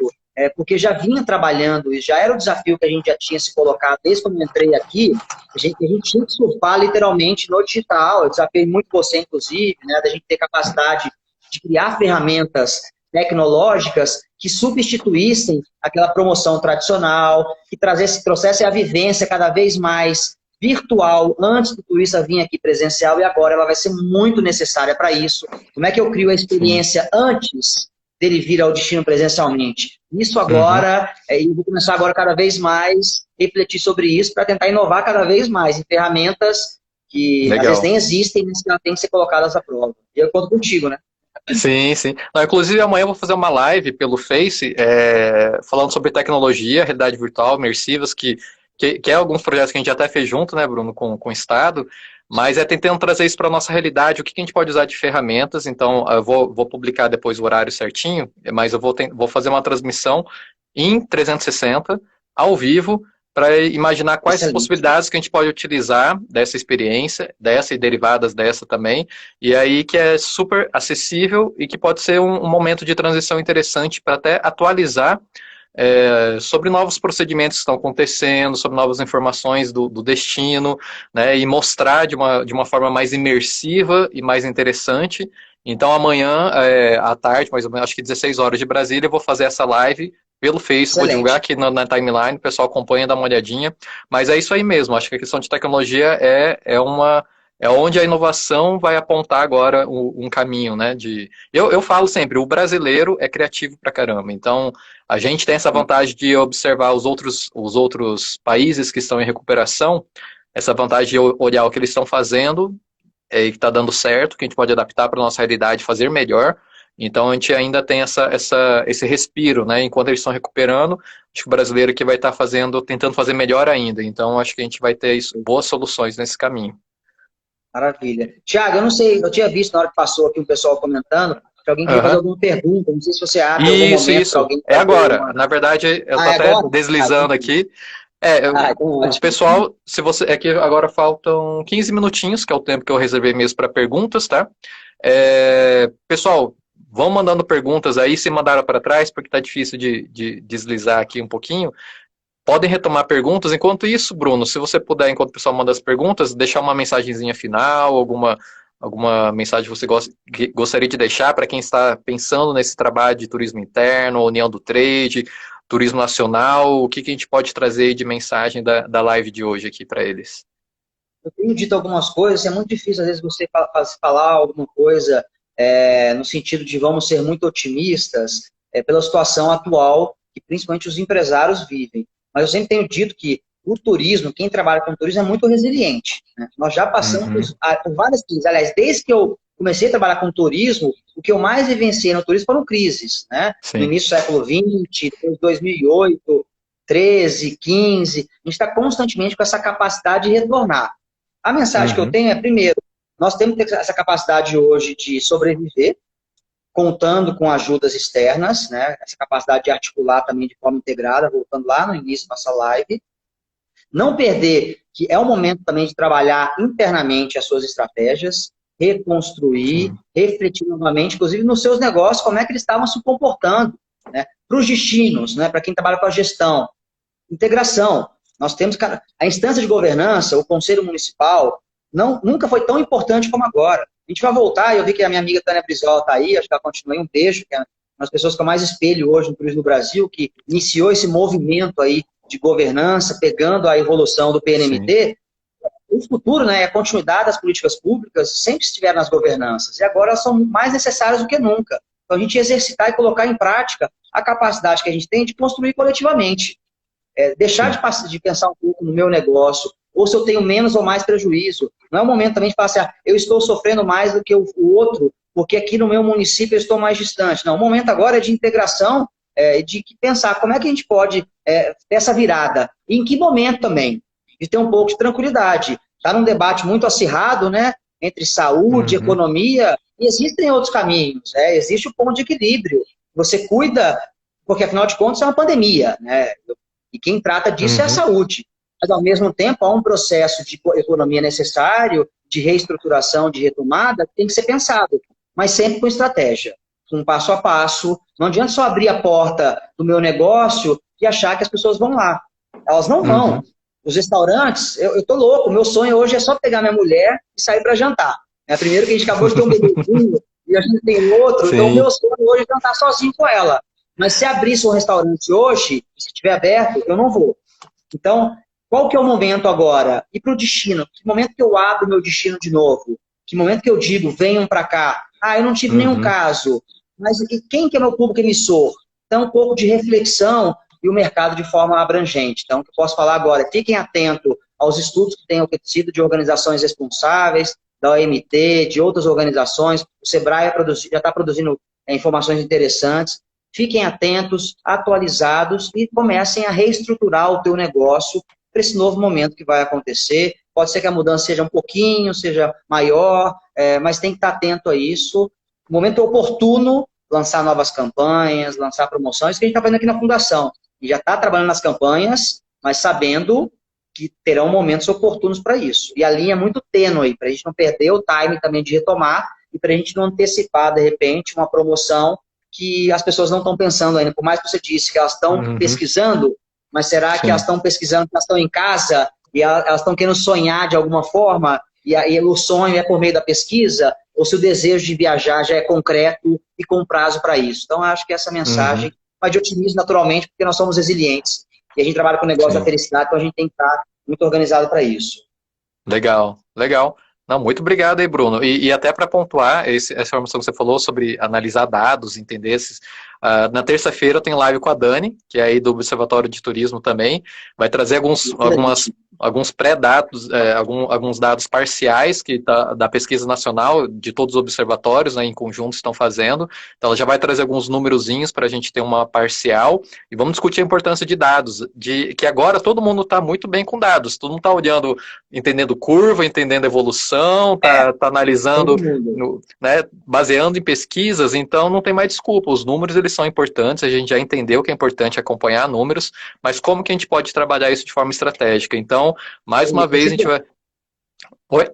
porque já vinha trabalhando, e já era o desafio que a gente já tinha se colocado desde quando eu entrei aqui, a gente tinha que surfar literalmente no digital. Eu desafiei muito você, inclusive, né, da gente ter capacidade de criar ferramentas tecnológicas que substituíssem aquela promoção tradicional, que trouxesse a vivência cada vez mais virtual. Antes do turista vir aqui presencial, e agora ela vai ser muito necessária para isso. Como é que eu crio a experiência antes dele vir ao destino presencialmente? Isso agora, eu vou começar agora cada vez mais refletir sobre isso para tentar inovar cada vez mais em ferramentas que às vezes nem existem, mas que têm que ser colocadas à prova. E eu conto contigo, né? Sim, sim. Não, inclusive, amanhã eu vou fazer uma live pelo Face, falando sobre tecnologia, realidade virtual, imersivas, que é alguns projetos que a gente até fez junto, né, Bruno, com o Estado, mas tentando trazer isso para a nossa realidade, o que a gente pode usar de ferramentas. Então, eu vou publicar depois o horário certinho, mas eu vou fazer uma transmissão em 360, ao vivo, para imaginar quais as Excelente. possibilidades que a gente pode utilizar dessa experiência, dessa e derivadas dessa também, e aí que é super acessível e que pode ser um momento de transição interessante para até atualizar sobre novos procedimentos que estão acontecendo, sobre novas informações do destino, né, e mostrar de uma forma mais imersiva e mais interessante. Então, amanhã, à tarde, mais ou menos, acho que 16 horas de Brasília, eu vou fazer essa live pelo Face, vou divulgar Excelente. aqui na timeline, o pessoal acompanha, dá uma olhadinha. Mas é isso aí mesmo, acho que a questão de tecnologia é onde a inovação vai apontar agora um caminho, né? Eu falo sempre, o brasileiro é criativo pra caramba, então a gente tem essa vantagem de observar os outros países que estão em recuperação, essa vantagem de olhar o que eles estão fazendo e que está dando certo, que a gente pode adaptar para a nossa realidade, fazer melhor. Então a gente ainda tem esse respiro, né? Enquanto eles estão recuperando, acho que o brasileiro aqui vai estar tentando fazer melhor ainda. Então acho que a gente vai ter boas soluções nesse caminho. Maravilha. Tiago, eu não sei, eu tinha visto na hora que passou aqui o pessoal comentando que alguém queria fazer Uhum. alguma pergunta. Não sei se você abre algum momento para Isso. alguém É fazer agora. uma. Na verdade, eu Ah, tô é até agora? Ah, então, deslizando aqui. então O ótimo. pessoal, se você. É que agora faltam 15 minutinhos, que é o tempo que eu reservei mesmo para perguntas, tá? Pessoal, vão mandando perguntas aí, se mandaram para trás, porque tá difícil de deslizar aqui um pouquinho. Podem retomar perguntas. Enquanto isso, Bruno, se você puder, enquanto o pessoal manda as perguntas, deixar uma mensagenzinha final, alguma mensagem que você gostaria de deixar para quem está pensando nesse trabalho de turismo interno, união do trade, turismo nacional, o que a gente pode trazer de mensagem da live de hoje aqui para eles? Eu tenho dito algumas coisas, é muito difícil às vezes você falar alguma coisa no sentido de vamos ser muito otimistas pela situação atual que principalmente os empresários vivem. Mas eu sempre tenho dito que o turismo, quem trabalha com turismo é muito resiliente, né? Nós já passamos Uhum, por várias crises. Aliás, desde que eu comecei a trabalhar com turismo, o que eu mais vivenciei no turismo foram crises, né? No sim. início do século XX, depois de 2008, 13, 15, a gente está constantemente com essa capacidade de retornar. A mensagem que eu Uhum, tenho é, primeiro, nós temos que ter essa capacidade hoje de sobreviver, contando com ajudas externas, né? Essa capacidade de articular também de forma integrada, voltando lá no início da nossa live. Não perder que é o momento também de trabalhar internamente as suas estratégias, reconstruir, sim. refletir novamente, inclusive nos seus negócios, como é que eles estavam se comportando, né? Para os destinos, né? Para quem trabalha com a gestão, integração. Nós temos a instância de governança, o conselho municipal, nunca foi tão importante como agora. A gente vai voltar, eu vi que a minha amiga Tânia Brizola está aí, acho que ela continua aí, um beijo, que é uma das pessoas que eu mais espelho hoje no turismo do Brasil, que iniciou esse movimento aí de governança, pegando a evolução do Sim. PNMT. O futuro, né, é a continuidade das políticas públicas, sempre estiveram nas governanças, e agora elas são mais necessárias do que nunca. Então, a gente exercitar e colocar em prática a capacidade que a gente tem de construir coletivamente. Deixar Sim. de pensar um pouco no meu negócio, ou se eu tenho menos ou mais prejuízo. Não é o momento também de falar assim, eu estou sofrendo mais do que o outro, porque aqui no meu município eu estou mais distante. Não, o momento agora é de integração, de pensar como é que a gente pode ter essa virada. E em que momento também? De ter um pouco de tranquilidade. Está num debate muito acirrado, né? Entre saúde, Uhum, economia, e existem outros caminhos. Existe o ponto de equilíbrio. Você cuida, porque afinal de contas é uma pandemia, né? E quem trata disso é a uhum, saúde. Mas, ao mesmo tempo, há um processo de economia necessário, de reestruturação, de retomada, que tem que ser pensado, mas sempre com estratégia, com passo a passo. Não adianta só abrir a porta do meu negócio e achar que as pessoas vão lá. Elas não vão. uhum. Os restaurantes, eu tô louco, meu sonho hoje é só pegar minha mulher e sair para jantar. Primeiro que a gente acabou de ter um bebezinho e a gente tem outro, então o Sim. meu sonho hoje é jantar sozinho com ela. Mas se abrisse um restaurante hoje, se estiver aberto, eu não vou. Então, qual que é o momento agora? Ir para o destino. Que momento que eu abro meu destino de novo? Que momento que eu digo, venham para cá? Eu não tive nenhum Uhum, caso. Mas quem que é meu público emissor? Então, um pouco de reflexão e o mercado de forma abrangente. Então, o que eu posso falar agora? Fiquem atentos aos estudos que têm acontecido de organizações responsáveis, da OMT, de outras organizações. O Sebrae já está produzindo informações interessantes. Fiquem atentos, atualizados e comecem a reestruturar o teu negócio para esse novo momento que vai acontecer. Pode ser que a mudança seja um pouquinho, seja maior, mas tem que estar atento a isso. No momento oportuno, lançar novas campanhas, lançar promoções, que a gente está fazendo aqui na Fundação. E já está trabalhando nas campanhas, mas sabendo que terão momentos oportunos para isso. E a linha é muito tênue, para a gente não perder o time também de retomar e para a gente não antecipar, de repente, uma promoção que as pessoas não estão pensando ainda. Por mais que você disse que elas estão pesquisando, mas será que elas estão pesquisando, elas estão em casa e elas estão querendo sonhar de alguma forma e o sonho é por meio da pesquisa? Ou se o desejo de viajar já é concreto e com prazo para isso? Então, eu acho que essa mensagem vai de otimismo naturalmente, porque nós somos resilientes e a gente trabalha com o negócio da felicidade, então a gente tem que estar muito organizado para isso. Legal, legal. Não, muito obrigado aí, Bruno. E até para pontuar essa informação que você falou sobre analisar dados, entender esses. Na terça-feira eu tenho live com a Dani, que é aí do Observatório de Turismo também. Vai trazer alguns pré-dados, alguns dados parciais da pesquisa nacional, de todos os observatórios, né, em conjunto estão fazendo. Então ela já vai trazer alguns númerozinhos para a gente ter uma parcial. E vamos discutir a importância de dados, que agora todo mundo está muito bem com dados. Todo mundo está olhando, entendendo curva, entendendo evolução, está analisando, né, baseando em pesquisas, então não tem mais desculpa. Os números, eles são importantes, a gente já entendeu que é importante acompanhar números, mas como que a gente pode trabalhar isso de forma estratégica? Então, mais uma vez, a gente vai... Oi?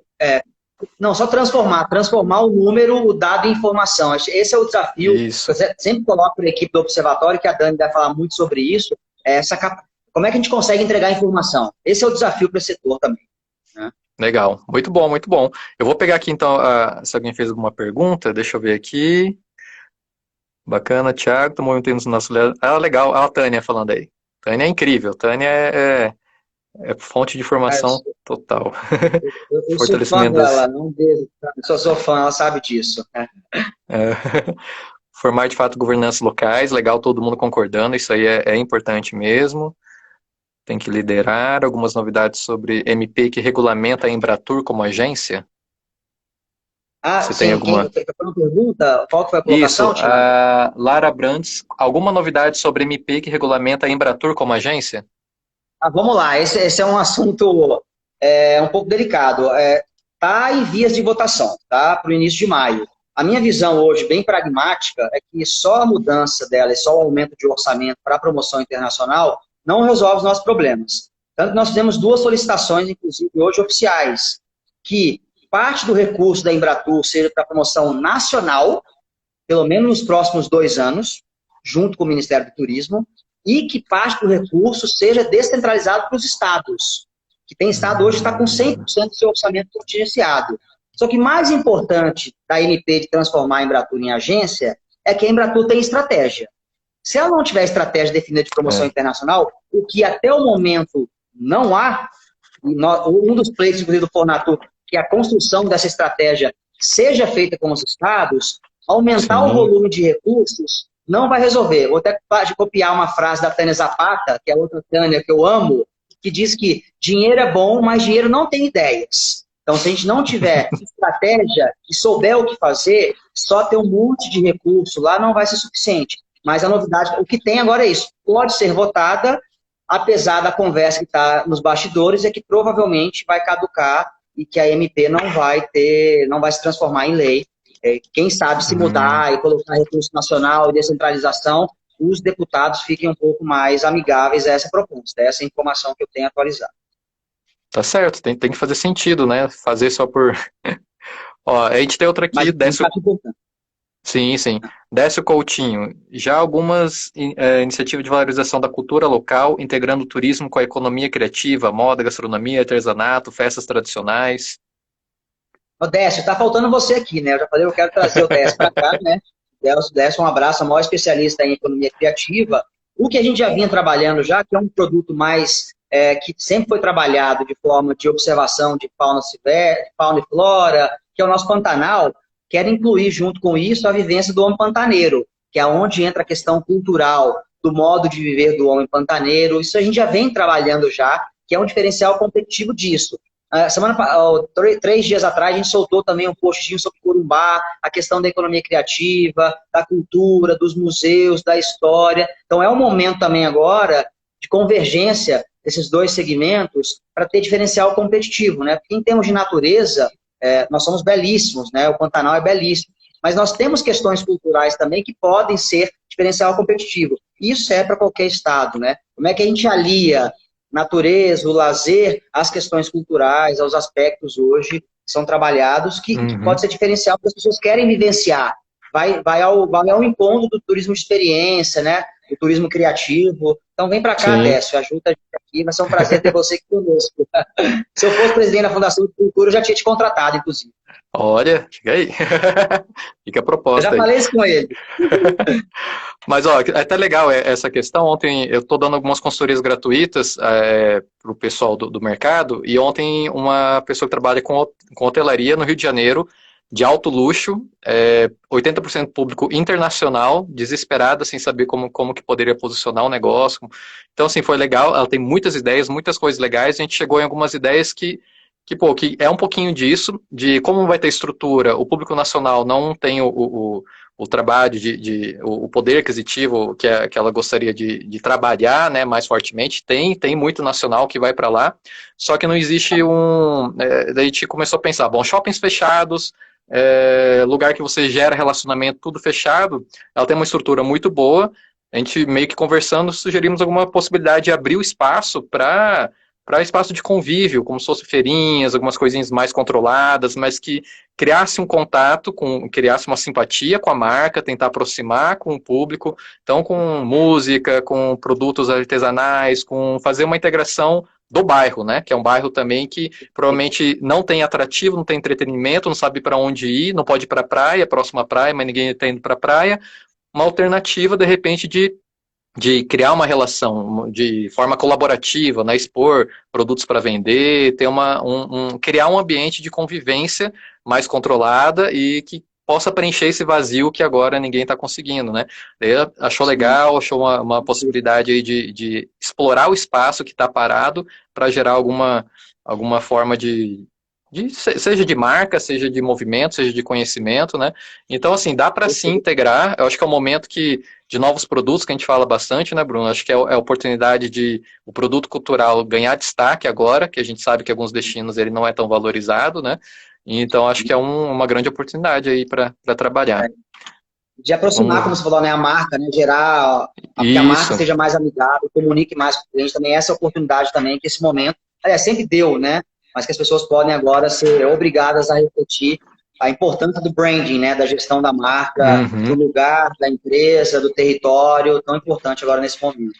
Não, só transformar o número, o dado em informação. Esse é o desafio. Isso. Eu sempre coloco para a equipe do Observatório, que a Dani vai falar muito sobre isso, como é que a gente consegue entregar informação? Esse é o desafio para esse setor também. Né? Legal, muito bom, muito bom. Eu vou pegar aqui, então, se alguém fez alguma pergunta, deixa eu ver aqui. Bacana, Thiago, tô movimentando o nosso... legal, a Tânia falando aí. Tânia é incrível, Tânia é fonte de informação total. Eu sou fã dela, não vejo, sou fã, ela sabe disso. Formar, de fato, governanças locais, legal, todo mundo concordando, isso aí é importante mesmo. Tem que liderar algumas novidades sobre MP que regulamenta a Embratur como agência. Você tem alguma pergunta? Qual que foi a colocação? Isso, Lara Brandes, alguma novidade sobre MP que regulamenta a Embratur como agência? Vamos lá, esse é um assunto um pouco delicado. Está em vias de votação, tá? Para o início de maio. A minha visão hoje, bem pragmática, é que só a mudança dela e só o aumento de orçamento para a promoção internacional não resolve os nossos problemas. Tanto que nós fizemos 2 solicitações, inclusive hoje oficiais, que parte do recurso da Embratur seja para promoção nacional, pelo menos nos próximos 2 anos, junto com o Ministério do Turismo, e que parte do recurso seja descentralizado para os estados, que tem estado hoje que está com 100% do seu orçamento contingenciado. Só que mais importante da MP de transformar a Embratur em agência é que a Embratur tem estratégia. Se ela não tiver estratégia definida de promoção internacional, o que até o momento não há, um dos pleitos, inclusive, do Fornatur, que a construção dessa estratégia seja feita com os estados, aumentar o volume de recursos não vai resolver. Vou até copiar uma frase da Tânia Zapata, que é outra Tânia que eu amo, que diz que dinheiro é bom, mas dinheiro não tem ideias. Então, se a gente não tiver estratégia e souber o que fazer, só ter um monte de recurso lá não vai ser suficiente. Mas a novidade, o que tem agora é isso. Pode ser votada, apesar da conversa que está nos bastidores, é que provavelmente vai caducar e que a MP não vai se transformar em lei. Quem sabe se mudar e colocar recurso nacional e descentralização, os deputados fiquem um pouco mais amigáveis a essa proposta. Essa é a informação que eu tenho atualizado. Tá certo, tem que fazer sentido, né? Fazer só por... Ó, a gente tem outra aqui, Décio... Sim. Décio Coutinho. Já algumas iniciativas de valorização da cultura local, integrando o turismo com a economia criativa, moda, gastronomia, artesanato, festas tradicionais. Ô, Décio, tá faltando você aqui, né? Eu já falei, eu quero trazer o Décio para cá, né? Décio, um abraço, o maior especialista em economia criativa. O que a gente já vinha trabalhando já, que é um produto mais... que sempre foi trabalhado de forma de observação de fauna e flora, que é o nosso Pantanal, quero incluir junto com isso a vivência do homem pantaneiro, que é onde entra a questão cultural, do modo de viver do homem pantaneiro. Isso a gente já vem trabalhando já, que é um diferencial competitivo disso. 3 dias atrás, a gente soltou também um postinho sobre Corumbá, a questão da economia criativa, da cultura, dos museus, da história. Então, é um momento também agora de convergência desses 2 segmentos para ter diferencial competitivo, né? Porque em termos de natureza, nós somos belíssimos, né? O Pantanal é belíssimo, mas nós temos questões culturais também que podem ser diferencial competitivo. Isso é para qualquer estado, né? Como é que a gente alia natureza, o lazer, as questões culturais, aos aspectos hoje são trabalhados que pode ser diferencial porque as pessoas querem vivenciar. Vai ao encontro do turismo de experiência, né? Do turismo criativo. Então vem para cá, Sim. Décio, ajuda a gente aqui, vai ser um prazer ter você aqui conosco. Se eu fosse presidente da Fundação de Cultura, eu já tinha te contratado, inclusive. Olha, fica aí. Fica a Eu proposta já aí. falei isso com ele. Mas, ó, é até legal essa questão. Ontem eu estou dando algumas consultorias gratuitas para o pessoal do mercado, e ontem uma pessoa que trabalha com hotelaria no Rio de Janeiro, de alto luxo, 80% público internacional, desesperada, sem saber como que poderia posicionar o negócio. Então, assim, foi legal. Ela tem muitas ideias, muitas coisas legais. A gente chegou em algumas ideias que é um pouquinho disso, de como vai ter estrutura. O público nacional não tem o trabalho, o poder aquisitivo que ela gostaria de trabalhar, né, mais fortemente. Tem muito nacional que vai para lá, só que não existe daí a gente começou a pensar, bom, shoppings fechados, lugar que você gera relacionamento, tudo fechado, ela tem uma estrutura muito boa. A gente meio que conversando, sugerimos alguma possibilidade de abrir o espaço para espaço de convívio, como se fossem feirinhas, algumas coisinhas mais controladas, mas que criasse um contato, criasse uma simpatia com a marca, tentar aproximar com o público, então com música, com produtos artesanais, com fazer uma integração do bairro, né, que é um bairro também que provavelmente não tem atrativo, não tem entretenimento, não sabe para onde ir, não pode ir para a praia, próxima praia, mas ninguém está indo para a praia, uma alternativa, de repente, de criar uma relação de forma colaborativa, né, expor produtos para vender, ter criar um ambiente de convivência mais controlada e que possa preencher esse vazio que agora ninguém está conseguindo, né? Ele achou legal, achou uma possibilidade aí de explorar o espaço que está parado para gerar alguma forma seja de marca, seja de movimento, seja de conhecimento, né? Então, assim, dá para sim integrar. Eu acho que é o momento de novos produtos que a gente fala bastante, né, Bruno? Acho que é a oportunidade de o produto cultural ganhar destaque agora, que a gente sabe que alguns destinos ele não é tão valorizado, né? Então, acho que é uma grande oportunidade aí para trabalhar. De aproximar, como você falou, né, a marca, né, gerar que a marca seja mais amigável, comunique mais com o cliente também. Essa é a oportunidade também que esse momento, sempre deu, né? Mas que as pessoas podem agora ser obrigadas a refletir a importância do branding, né, da gestão da marca, do lugar, da empresa, do território, tão importante agora nesse momento.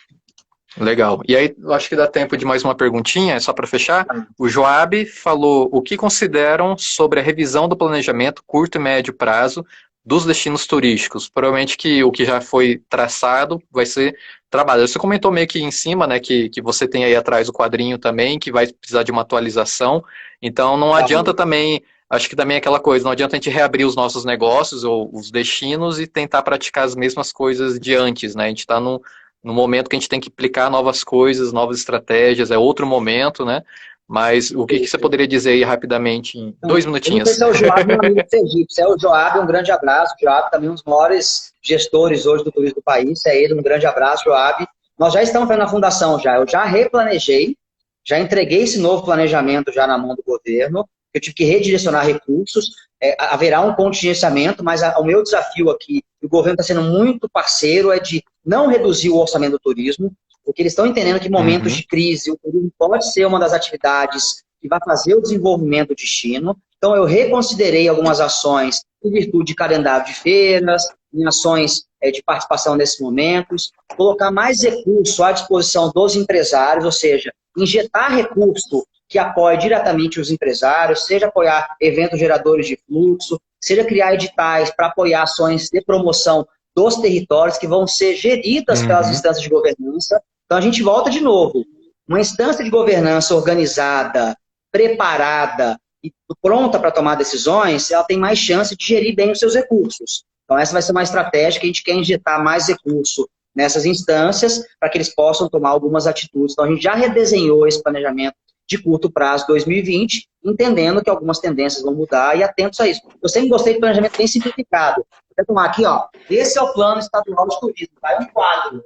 Legal. E aí, eu acho que dá tempo de mais uma perguntinha, só para fechar. O Joab falou o que consideram sobre a revisão do planejamento curto e médio prazo dos destinos turísticos. Provavelmente que o que já foi traçado vai ser trabalhado. Você comentou meio que em cima, né, que você tem aí atrás o quadrinho também, que vai precisar de uma atualização. Então, não adianta também, acho que também é aquela coisa, não adianta a gente reabrir os nossos negócios ou os destinos e tentar praticar as mesmas coisas de antes, né? A gente está no momento que a gente tem que aplicar novas coisas, novas estratégias, é outro momento, né? Mas o que você poderia dizer aí rapidamente, em 2 minutinhos? Eu não sei se é o Joab, meu amigo de Sergipe. Se é o Joab, um grande abraço. O Joab também é um dos maiores gestores hoje do turismo do país. É ele, um grande abraço, Joab. Nós já estamos fazendo a fundação já. Eu já replanejei, já entreguei esse novo planejamento já na mão do governo. Eu tive que redirecionar recursos. Haverá um contingenciamento, mas o meu desafio aqui, o governo está sendo muito parceiro, é de não reduzir o orçamento do turismo, porque eles estão entendendo que em momentos de crise o turismo pode ser uma das atividades que vai fazer o desenvolvimento do destino. Então, eu reconsiderei algumas ações em virtude de calendário de feiras, em ações de participação nesses momentos, colocar mais recurso à disposição dos empresários, ou seja, injetar recurso que apoie diretamente os empresários, seja apoiar eventos geradores de fluxo, seja criar editais para apoiar ações de promoção dos territórios que vão ser geridas pelas instâncias de governança. Então, a gente volta de novo. Uma instância de governança organizada, preparada e pronta para tomar decisões, ela tem mais chance de gerir bem os seus recursos. Então, essa vai ser uma estratégia que a gente quer injetar mais recurso nessas instâncias para que eles possam tomar algumas atitudes. Então, a gente já redesenhou esse planejamento de curto prazo 2020, entendendo que algumas tendências vão mudar e atentos a isso. Eu sempre gostei de planejamento bem simplificado. Vou tomar aqui, ó. Esse é o Plano Estadual de Turismo. Vai um quadro.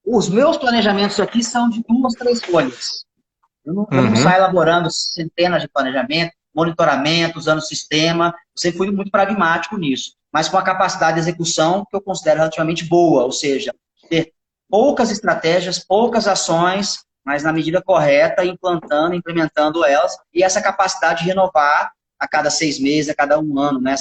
Os meus planejamentos aqui são de 2, 3 folhas. Eu não saio elaborando centenas de planejamentos, monitoramento, usando sistema. Eu sempre fui muito pragmático nisso, mas com a capacidade de execução que eu considero relativamente boa, ou seja, ter poucas estratégias, poucas ações, mas na medida correta, implantando, implementando elas, e essa capacidade de renovar a cada 6 meses, a cada um ano, né?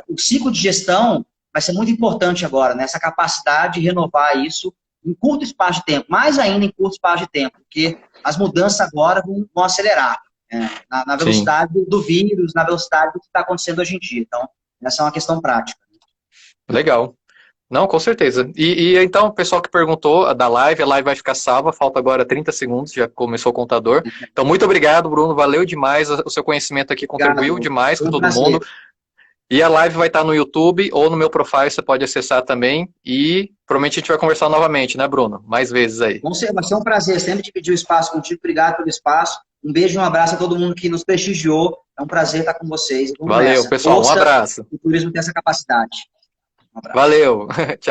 O ciclo de gestão vai ser muito importante agora, né? Essa capacidade de renovar isso em curto espaço de tempo, mais ainda em curto espaço de tempo, porque as mudanças agora vão acelerar, né? Na velocidade do vírus, na velocidade do que está acontecendo hoje em dia. Então, essa é uma questão prática. Legal. Não, com certeza. E então, o pessoal que perguntou a live vai ficar salva, falta agora 30 segundos, já começou o contador. Então, muito obrigado, Bruno, valeu demais, o seu conhecimento aqui contribuiu demais com todo mundo. E a live vai estar no YouTube ou no meu profile, você pode acessar também. E provavelmente a gente vai conversar novamente, né, Bruno? Mais vezes aí. Vai ser um prazer sempre dividir o espaço contigo. Obrigado pelo espaço. Um beijo e um abraço a todo mundo que nos prestigiou. É um prazer estar com vocês. Valeu, pessoal. Um abraço. O turismo tem essa capacidade. Um abraço. Valeu. Tchau.